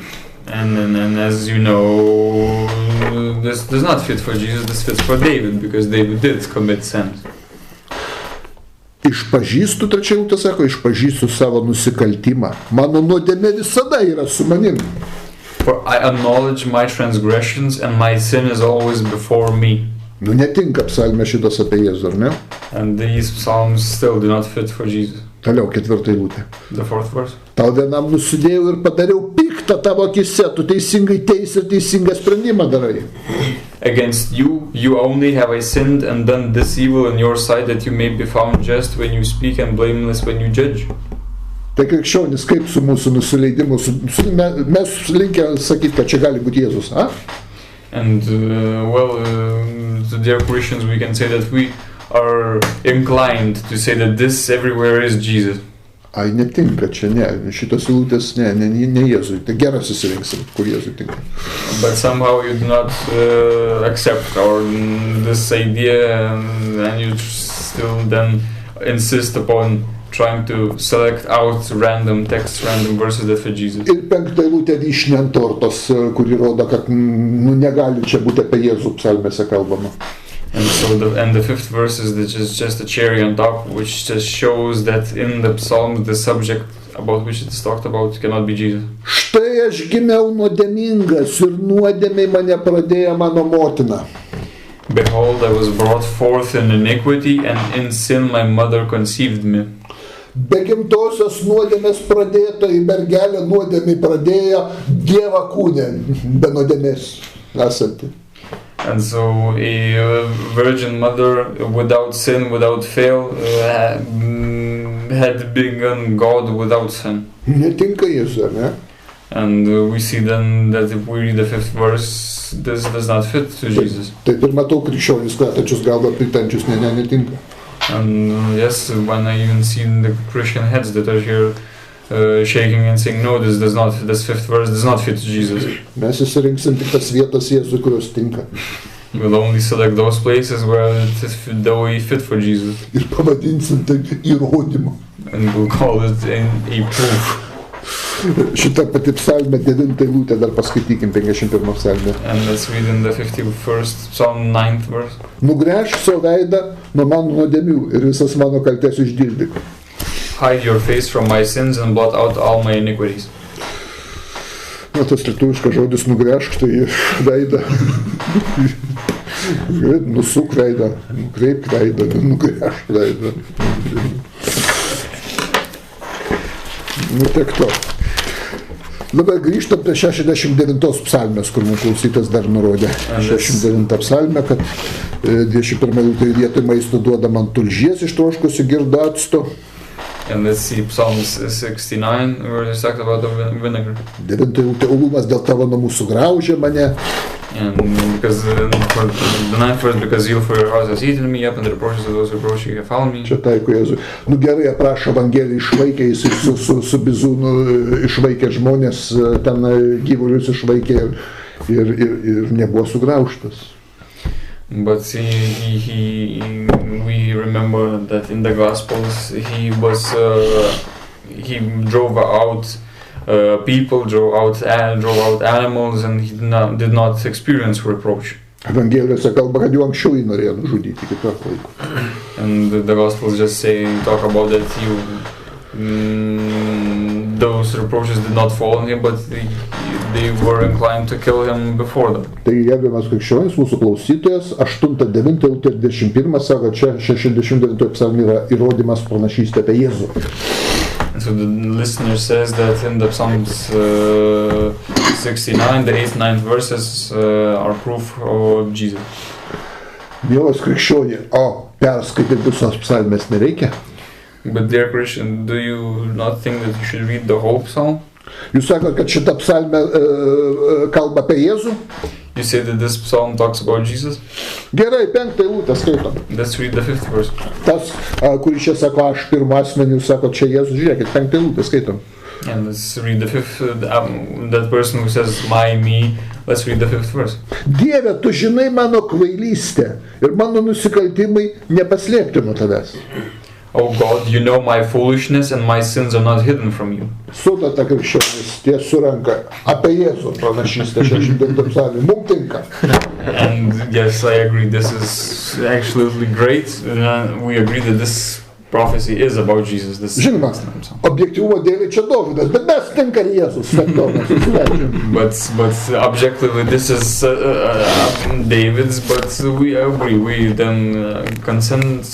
And as you know, this does not fit for Jesus, this fits for David, because David did commit sins. Išpažįstu, trečia eilutė sako, išpažįstu savo nusikaltimą. Mano nuodėmė visada yra su manim. For I acknowledge my transgressions and my sin is always before me. Nu netinka psalmė šitas apie Jėzų, ar ne? And these psalms still do not fit for Jesus. Toliau, ketvirta eilutė. The fourth verse. Tau vienam nusidėjau ir padariau piktą tavo akise, tu teisingai teisi ir teisingą sprendimą darai. Against you only have I sinned and done this evil in your sight, that you may be found just when you speak and blameless when you judge. Tai krikščionis, kaip su mūsų nusileidimu, mes linkę sakyti, kad čia gali būti Jėzus, a? And to dear Christians, we can say that we are inclined to say that this everywhere is Jesus. Ai, netinka čia, ne, šitos eilutės, ne Jėzui, tai geras įsirinksim, kur Jėzui tinka. But somehow you do not accept this idea, and you still then insist upon trying to select out random texts, random verses that fit Jesus. Ir penkta eilutė vyšnė ant tortos, kuri rodo, kad negali čia būti apie Jėzų psalmėse kalbama. And so the fifth verse is just a cherry on top, which just shows that in the Psalms the subject about which it is talked about cannot be Jesus. Štai aš gimiau nuodėmingas ir nuodėmiai mane pradėjo mano motina. Behold, I was brought forth in iniquity, and in sin my mother conceived me. Be gimtosios nuodėmės pradėtoji mergelė nuodėmiai pradėjo Dievą kūne, be nuodėmės esanti. And so a virgin mother without sin, without fail, had begun God without sin. Netinka Jėzui, ne? And we see then that if we read the fifth verse, this does not fit to Jesus. Taip ir matau krikščionis, kratačius galva pritančius, netinka. And yes, when I even see the Christian heads that are here shaking and saying, no, this fifth verse does not fit to Jesus. Mes įsirinksim tik tas vietas Jėzui, kurios tinka. We'll only select those places where it is fit for Jesus. Ir pavadinsim tai įrodymu. And we'll call it a proof. Šitą pati psalmę 9 eilutę dar paskaitykim 51 psalmę. And let's read in the 51st Psalm 9th verse. Nugręžk savo veidą nuo mano nuodėmių ir visas mano kaltes išdirdyk. Hide your face from my sins and blot out all my iniquities. Na, tas lietuviškas žodis nugręžk, tai veidą. Nusuk veidą, nukreipk veidą, nugręžk veidą. Nu, tiek to. Dabar grįžtam prie 69 psalmės, kur mums klausytas dar nurodė. 69 psalmę, kad 21 vietoj maisto duoda man tulžies ištroškusi girdo acto. And let's see Psalm 69, where it's talked about the vinegar. 9 eilutė, uolumas dėl tavo namų sugraužė mane. And because the 9th verse, because zeal for your house has eaten me up, and the reproaches of those who reproach you have found me. Čia taiko Jėzui. Nu gerai, aprašo Evangeliją, išvaikė jis su bizūnu, išvaikė žmonės, ten gyvulius išvaikė ir nebuvo sugraužtas. But we remember that in the Gospels he drove out people, drove out animals, and he did not experience reproach. Evangelijose kalba, kad jau anksčiau jį norėjo nužudyti kitą laiką. And the Gospels just talk about that those reproaches did not fall on him, but they were inclined to kill him before them. Tai gerbiamas krikščionis, mūsų klausytojas, 8, 9 ir 11 sako, čia 69 psalmė yra įrodymas pranašystė apie Jėzų. And so the listener says that in the Psalms 69, the 8th, 9th verses are proof of Jesus. Mielas krikščionė, o perskaityti visos psalmės nereikia? But dear Christian, do you not think that you should read the whole psalm? Jūs sakote, kad šita psalmė kalba apie Jėzų? You say that this psalm talks about Jesus? Gerai, 5 eilutę skaitom. Let's read the 5th verse. Tas, kuris čia sako, aš pirmą asmenį, jūs sako, čia Jėzus, žiūrėkit, 5 eilutę skaitom. And let's read the 5th, that person who says, my, me, let's read the 5th verse. Dieve, tu žinai mano kvailystę ir mano nusikaltimai nepaslėpti nuo tavęs. Oh God, you know my foolishness and my sins are not hidden from you. Sudata krikščionis ties suranka apie Jėzų pranašystę 69 psalmė. Mums tinka. And yes, I agree, this is absolutely great. We agree that this prophecy is about Jesus. This Žinoma, objektyvumo dėlį čia Dovydas, bet mes tinka Jėzus. But objectively this is David's, but we agree, we then consent,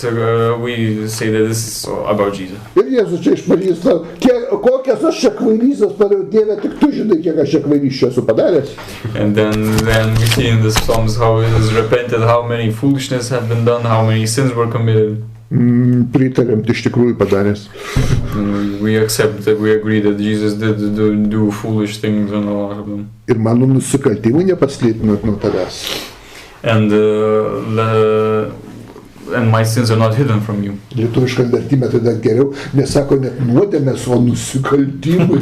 we say that this is about Jesus. Ir Jėzus čia išpažįsta, kokias aš čia kvailystės padariau, Dieve, tik tu žinai, kiek aš čia kvailysčių esu padaręs. And then we see in the Psalms how it is repented, how many foolishness have been done, how many sins were committed. Pritariam, iš tikrųjų padaręs. We accept that, we agree that Jesus did do foolish things and a lot of them. Ir mano nusikaltimai nepaslėpti nuo tavęs. And my sins are not hidden from you. Lietuviškam vertime tai dar geriau, nesako net nuodėmės, o nusikaltimai.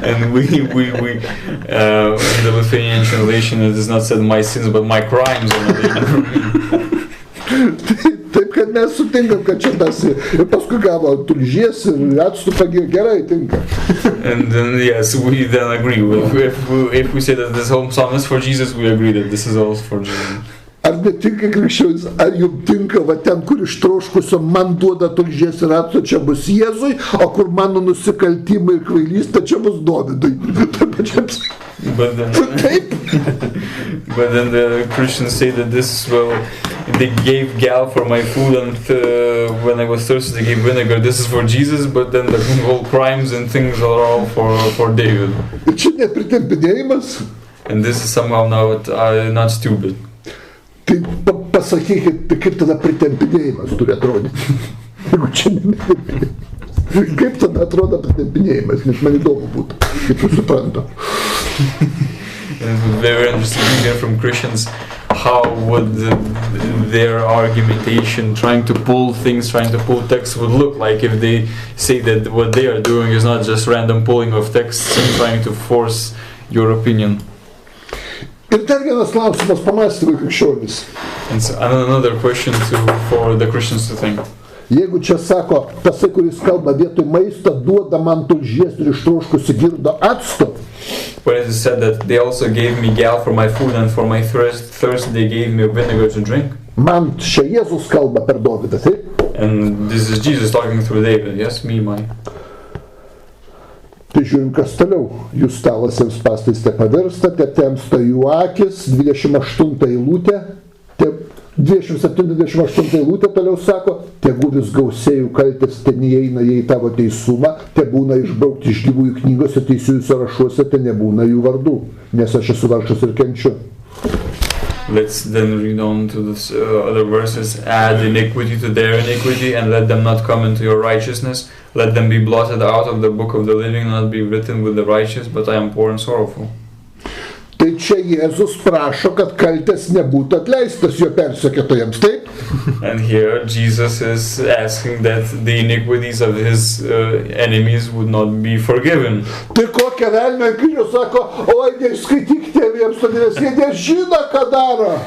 And we in the Lithuanian translation it is not said my sins but my crimes are not hidden from me. Taip, kad mes sutinkam, kad čia tas ir paskui gavo tulžies ir atstupą gerai tinka. And then yes, we then agree. If we say that this whole psalm is for Jesus, we agree that this is also for Jesus. Ar netinka krikščionis, ar jums tinka, va ten, kur iš troškusio man duoda tulžies ir atsto, čia bus Jėzui, o kur mano nusikaltimai ir kvailystė, čia bus Dovydui. But then the Christians say that this, well, they gave gall for my food and when I was thirsty they gave vinegar. This is for Jesus, but then the whole crimes and things are all for David. Čia nepritempinėjimas. And this is somehow not stupid. Tai pasakykit, kaip tada pritempinėjimas turi atrodyti. Jeigu čia nepritempinėjimas. Kaip tada atrodo pritempinėjimas, nes man įdomu būtų, kaip jūs suprantu. And very interesting to hear from Christians how would their argumentation, trying to pull texts would look like if they say that what they are doing is not just random pulling of texts and trying to force your opinion. Ir dar vienas klausimas pamąstymui krikščionis. And so another question for the Christians to think. Jeigu čia sako, tasai, kuris kalba vietoj maisto, duoda man tulžies ir ištroškusi girdo acto. When it is said that they also gave me gall for my food and for my thirst they gave me vinegar to drink. Man čia Jėzus kalba per Dovydą, taip? And this is Jesus talking through David, yes, me, my. Tai žiūrim, kas toliau. Jūs stalas jiems pastais te pavirsta, te temsta jų akis, 28 eilutė, 27-28 eilutė toliau sako, tegu vis gausėjų kaltės, te neįeina jie į tavo teisumą, te būna išbraukti iš gyvųjų knygos ir teisiųjų sąrašuose, te nebūna jų vardų, nes aš esu vargšas ir kenčiu. Let's then read on to this other verses. Add iniquity to their iniquity and let them not come into your righteousness. Let them be blotted out of the book of the living, not be written with the righteous, but I am poor and sorrowful. Tai čia Jėzus prašo, kad kaltės nebūtų atleistas jo persekiotojams, taip? And here Jesus is asking that the iniquities of his enemies would not be forgiven. Tai kokia velnio kryžius sako, oi, neskaityk tėvėms, todėl jie nežino, ką daro.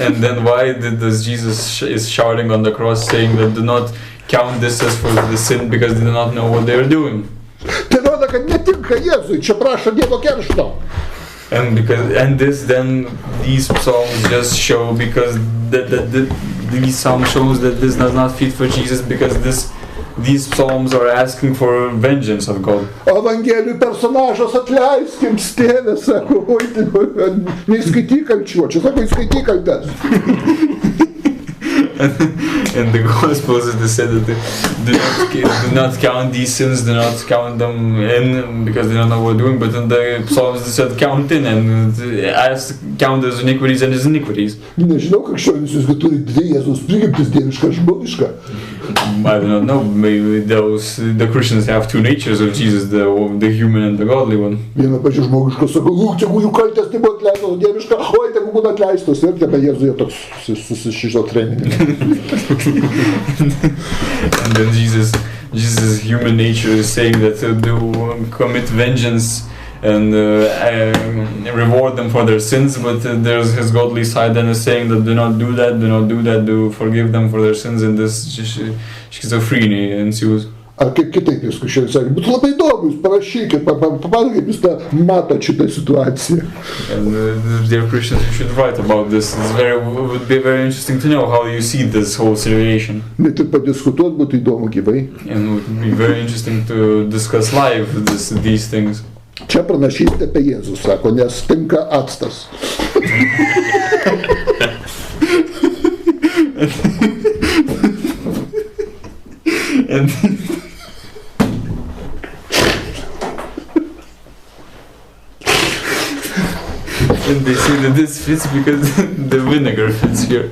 And then why did this Jesus is shouting on the cross saying that do not count this as for the sin because they do not know what they are doing? Tai rodo, kad netinka Jėzui, čia prašo Dievo keršto. And these psalms just show because these psalms shows that this does not fit for Jesus because these psalms are asking for vengeance of God. Evangelijų personažas atleiskim, tėve, sako, oi, neįskaityk kalčių, čia sako, įskaityk kaltes. And the Gospels it is said that do not count these sins, do not count them in because they don't know what they're doing. But in the Psalms it said count in and count his iniquities and his iniquities. Nežinau, krikščionys visgi turi dvi Jėzaus prigimtis, dievišką ir žmogišką. I do not know. Maybe the Christians have two natures of Jesus, the human and the godly one. Viena pačia žmogiška sako, tegu jų kaltės tai buvo atleistos, dieviška, oi, tegu būtų atleistos. Ir apie Jėzuje toks susišizofreninis. And then Jesus' human nature is saying that they commit vengeance and reward them for their sins, but there's his godly side then is saying that do not do that, do forgive them for their sins, and this schizophrenia ensues. Ar kaip kitaip jūs kažkaip sakė, būtų labai įdomu, jūs parašykit, papasakokit, kaip jūs tą matot šitą situaciją. And dear Christians, you should write about this. It would be very interesting to know how you see this whole situation. Net ir padiskutuot būtų įdomu gyvai. And it would be very interesting to discuss live these things. Čia pranašystė apie Jėzus, sako, nes tinka actas. And they say that this fits because the vinegar fits here.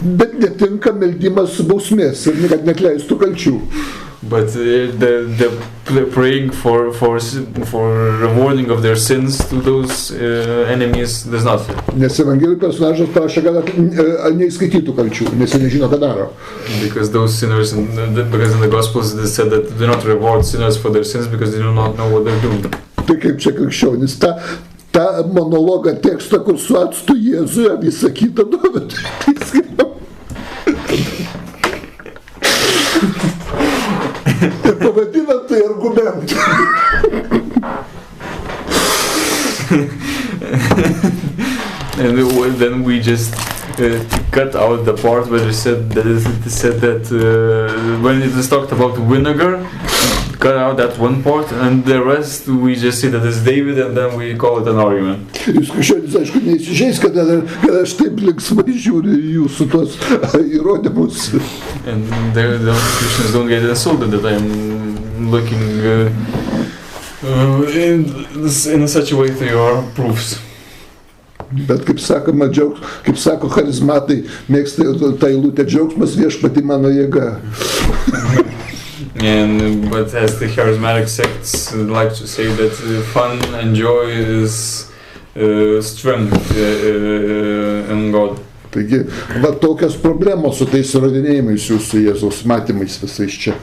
Bet netinka meldimas bausmės ir kad neatleistų kalčių. But the praying for rewarding of their sins to those enemies does not fit. Nes Evangelijų personažas prašė, kad neįskaitytų kalčių, nes jie nežino, ką daro. Because those sinners, because in the Gospels it said that do not reward sinners for their sins because they do not know what they're doing. Tai kaip čia krikščionys, tą monologą tekstą, kur su actu Jėzuje visą kitą duoda. Ir pavadinant tai argumentu. And then we just cut out the part where it said that when it is talked about vinegar, cut out that one part, and the rest we just say that it's David, and then we call it an argument. Jūs krikščionys, aišku, neįsižeis, kad aš taip linksmai žiūriu jūsų tuos įrodymus. And the Christians don't get insulted that I'm looking in such a way to your proofs. Bet kaip sakoma, kaip sako charizmatai, mėgsta tą eilutę, džiaugsmas viešpati mano jėga. But as the charismatic sects like to say that fun and joy is strength in God. Taigi, va tokios problemos su tais įrodinėjimais jūsų Jėzaus matymais visais čia.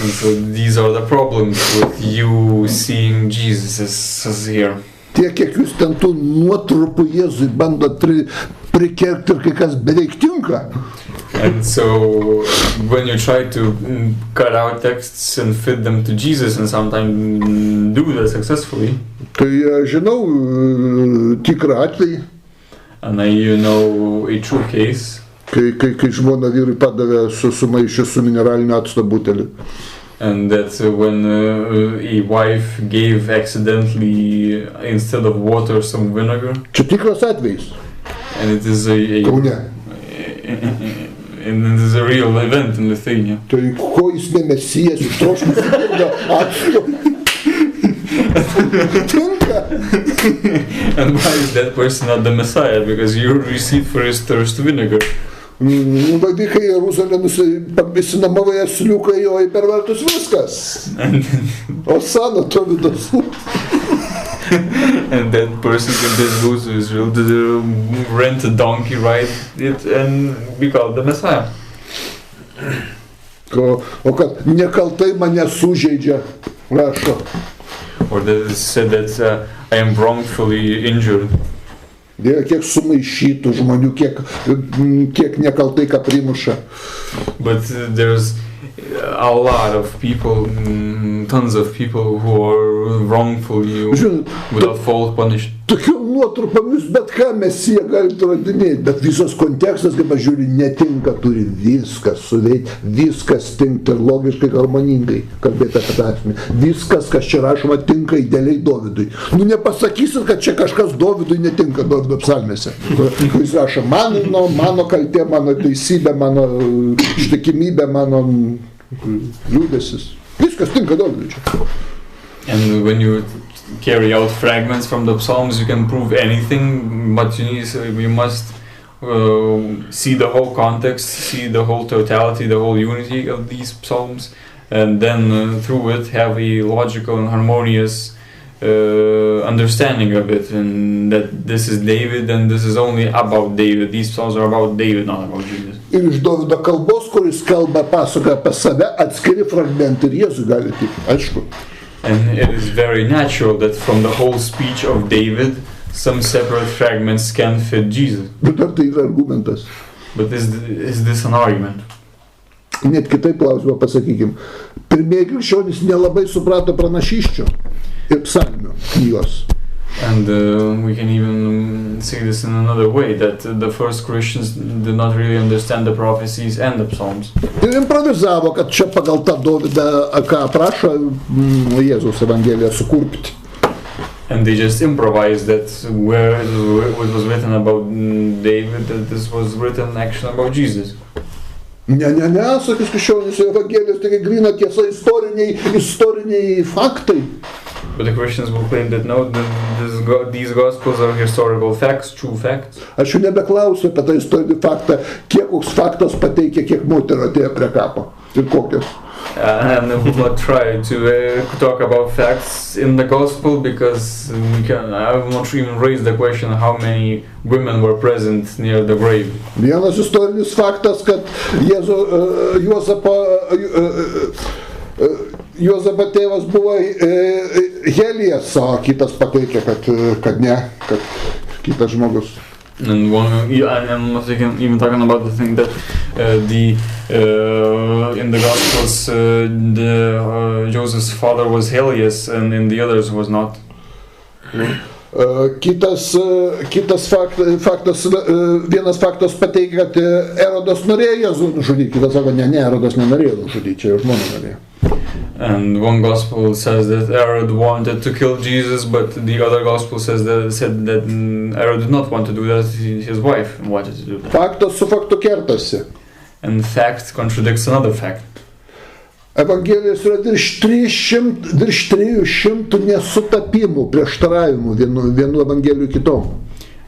And so these are the problems with you seeing Jesus as here. Tiek, kiek jūs ten tų nuotrupų Jėzui bandot prikerti ir kai kas beveik tinka. And so when you try to cut out texts and fit them to Jesus and sometimes do that successfully. Tai žinau tikrą atvejį. And you know a true case. Kai žmona vyrui padavė sumaišė su mineralinio acto butelį. And that's when a wife gave accidentally instead of water some vinegar. Čia tikras atvejis. And it is Kaune. And it is a real event in Lithuania. Tai ko jis ne mesijas, iš troškų supirda acto. Tinka. And why is that person not the Messiah? Because you received for his thirst vinegar. Vadikai Jeruzalė nusisinamavai asliuką jo į pervertus viskas. O sana to vidas. And that person can just go to Israel to rent a donkey, ride it, and be called the Messiah. O kad nekaltai mane sužeidžia, rašo. Or that it said that I am wrongfully injured. Dieve, kiek sumaišytų žmonių, kiek nekaltai ką primuša. But there's a lot of people, tons of people who are wrongfully, without fault punished. Tokių nuotrupomis bet ką Mesiją gali radinėti, bet visas kontekstas, kaip aš žiūriu, netinka, turi viskas suveikti, viskas tinka ir logiškai, harmoningai kalbėti apie tą asmenį. Viskas, kas čia rašoma, tinka idealiai Dovydui. Nu nepasakysit, kad čia kažkas Dovydui netinka, Dovydo psalmėse. Jis rašo, mano kaltė, mano teisybė, mano ištikimybė, mano liūdėsis. Viskas tinka Dovydui čia. And when you carry out fragments from the Psalms, you can prove anything, but you must see the whole context, see the whole totality, the whole unity of these Psalms, and then through it have a logical and harmonious understanding of it, and that this is David and this is only about David. These Psalms are about David, not about Jesus. Ir iš Dovydo kalbos, kuris kalba, pasakoja apie save, atskiri fragmentai ir Jėzui gali tikti, aišku. And it is very natural that from the whole speech of David, some separate fragments can fit Jesus. Bet ar tai yra argumentas? But is this an argument? Net kitaip klausimą pasakykim. Pirmieji krikščionys nelabai suprato pranašysčių ir psalmių knygos. And we can even say this in another way, that the first Christians did not really understand the prophecies and the Psalms. Ir improvizavo, kad čia pagal tą Dovydą, ką aprašo Jėzaus Evangelija, sukurpti. And they just improvised that where it was written about David, that this was written actually about Jesus. Ne, sakys krikščionys, Evangelijos taigi gryna tiesa, istoriniai faktai. But the Christians will claim that no, these Gospels are historical facts, true facts. Aš jau nebeklausiu apie tą istorinį faktą, kiek koks faktas pateikia, kiek moterų atėjo prie kapo ir kokios. And I will not try to talk about facts in the Gospel, because I will not even raise the question how many women were present near the grave. Vienas istorinis faktas, kad Juozapo tėvas buvo Helijas, o kitas pateikia, kad ne, kad kitas žmogus. And I'm not even talking about the thing that in the Gospels Joseph's father was Helias, and in the others was not. Kitas faktas, vienas faktas pateikia, kad Erodas norėjo Jėzų nužudyti, kitas sako, ne, Erodas nenorėjo nužudyti, čia jo žmona norėjo. And one gospel says that Herod wanted to kill Jesus, but the other gospel said that Herod did not want to do that, his wife wanted to do that. Faktas su faktu kertasi. And fact contradicts another fact. Evangelijos yra virš 300 nesutapimų, prieštaravimų vienų evangelijų kitom.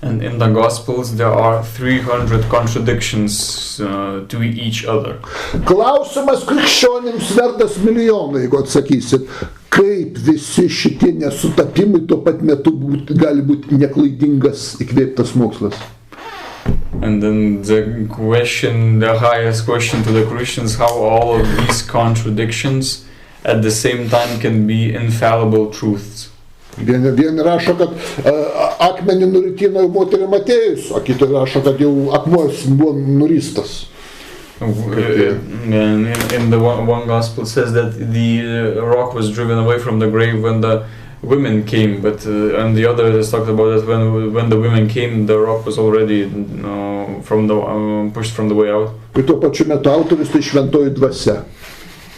And in the Gospels there are 300 contradictions to each other. Klausimas krikščionims vertas milijoną, jeigu atsakysit, kaip visi šitie nesutapimai tuo pat metu gali būti neklaidingas įkvėptas mokslas. And then the highest question to the Christians, how all of these contradictions at the same time can be infallible truths. Vieni rašo, kad akmenį nuritino moterim atėjus, o kiti rašo, kad jau akmuos buvo nuristas. In the one gospel says that the rock was driven away from the grave when the women came, but and the other has talked about that when the women came, the rock was already pushed from the way out. Ir tuo pačiu metu autorius tai šventoji dvasia.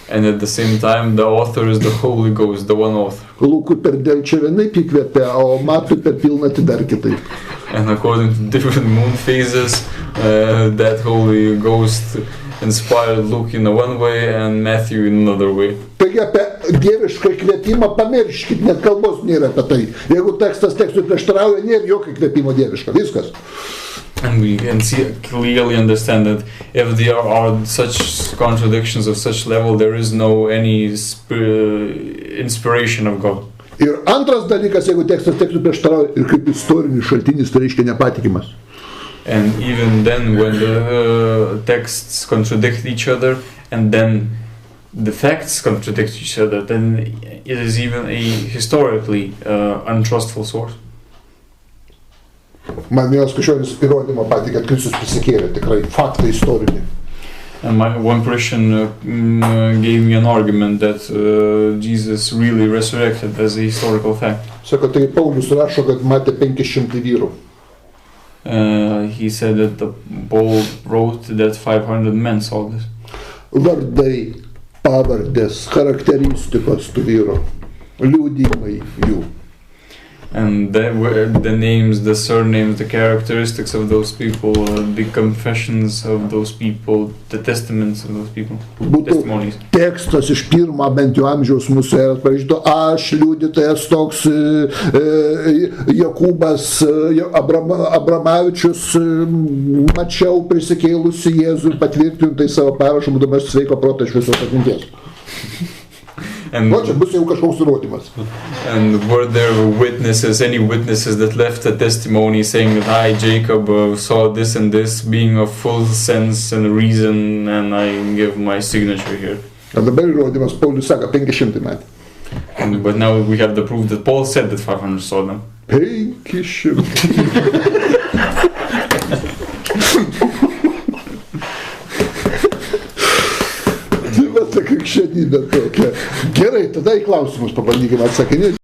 And at the same time, the author is the Holy Ghost, the one author. Lūkui per delčią vienaip įkvėpė, o Matui per pilnatį dar kitaip. And according to different moon phases, that Holy Ghost inspired Luke in one way and Matthew in another way. Taigi apie dievišką įkvėpimą pamirškit, net kalbos nėra apie tai. Jeigu tekstas tekstui prieštarauja, nėra jokio įkvėpimo dieviško, viskas. And we can clearly understand that if there are such contradictions of such level, there is no any inspiration of God. Ir antras dalykas, jeigu tekstas tekstui prieštarauja ir kaip istorinis šaltinis, tai reiškia nepatikimas. And even then, when the texts contradict each other, and then the facts contradict each other, then it is even a historically untrustful source. Man vienas krikščionis įrodymą pateikė, kad Kristus prisikėlė, tikrai faktai istoriniai. And one Christian gave me an argument that Jesus really resurrected as a historical fact. Sako, tai Paulius rašo, kad matė 500 vyrų. He said that Paul wrote that 500 men saw this. Vardai, pavardės, charakteristikos tų vyrų, liudijimai jų. And the names, the surnames, the characteristics of those people, the confessions of those people, the testaments of those people, testimonies. Tekstas iš pirmo bent jau amžiaus mūsų yra parašyto, aš liudytojas toks Jokūbas Abramavičius, mačiau prisikėlusi Jėzų, patvirtinu tai savo parašu, būdamas sveiko proto iš visos atminties. And čia bus jau kažkoks įrodymas. And were there witnesses, any witnesses that left a testimony saying that I, Jacob, saw this and this, being of full sense and reason, and I give my signature here. O dabar įrodymas, Paulius sako, 500 metų. But now we have the proof that Paul said that 500 saw them. 500. Krikščionybė tokia. Gerai, tada į klausimus pabandykime atsakinėti.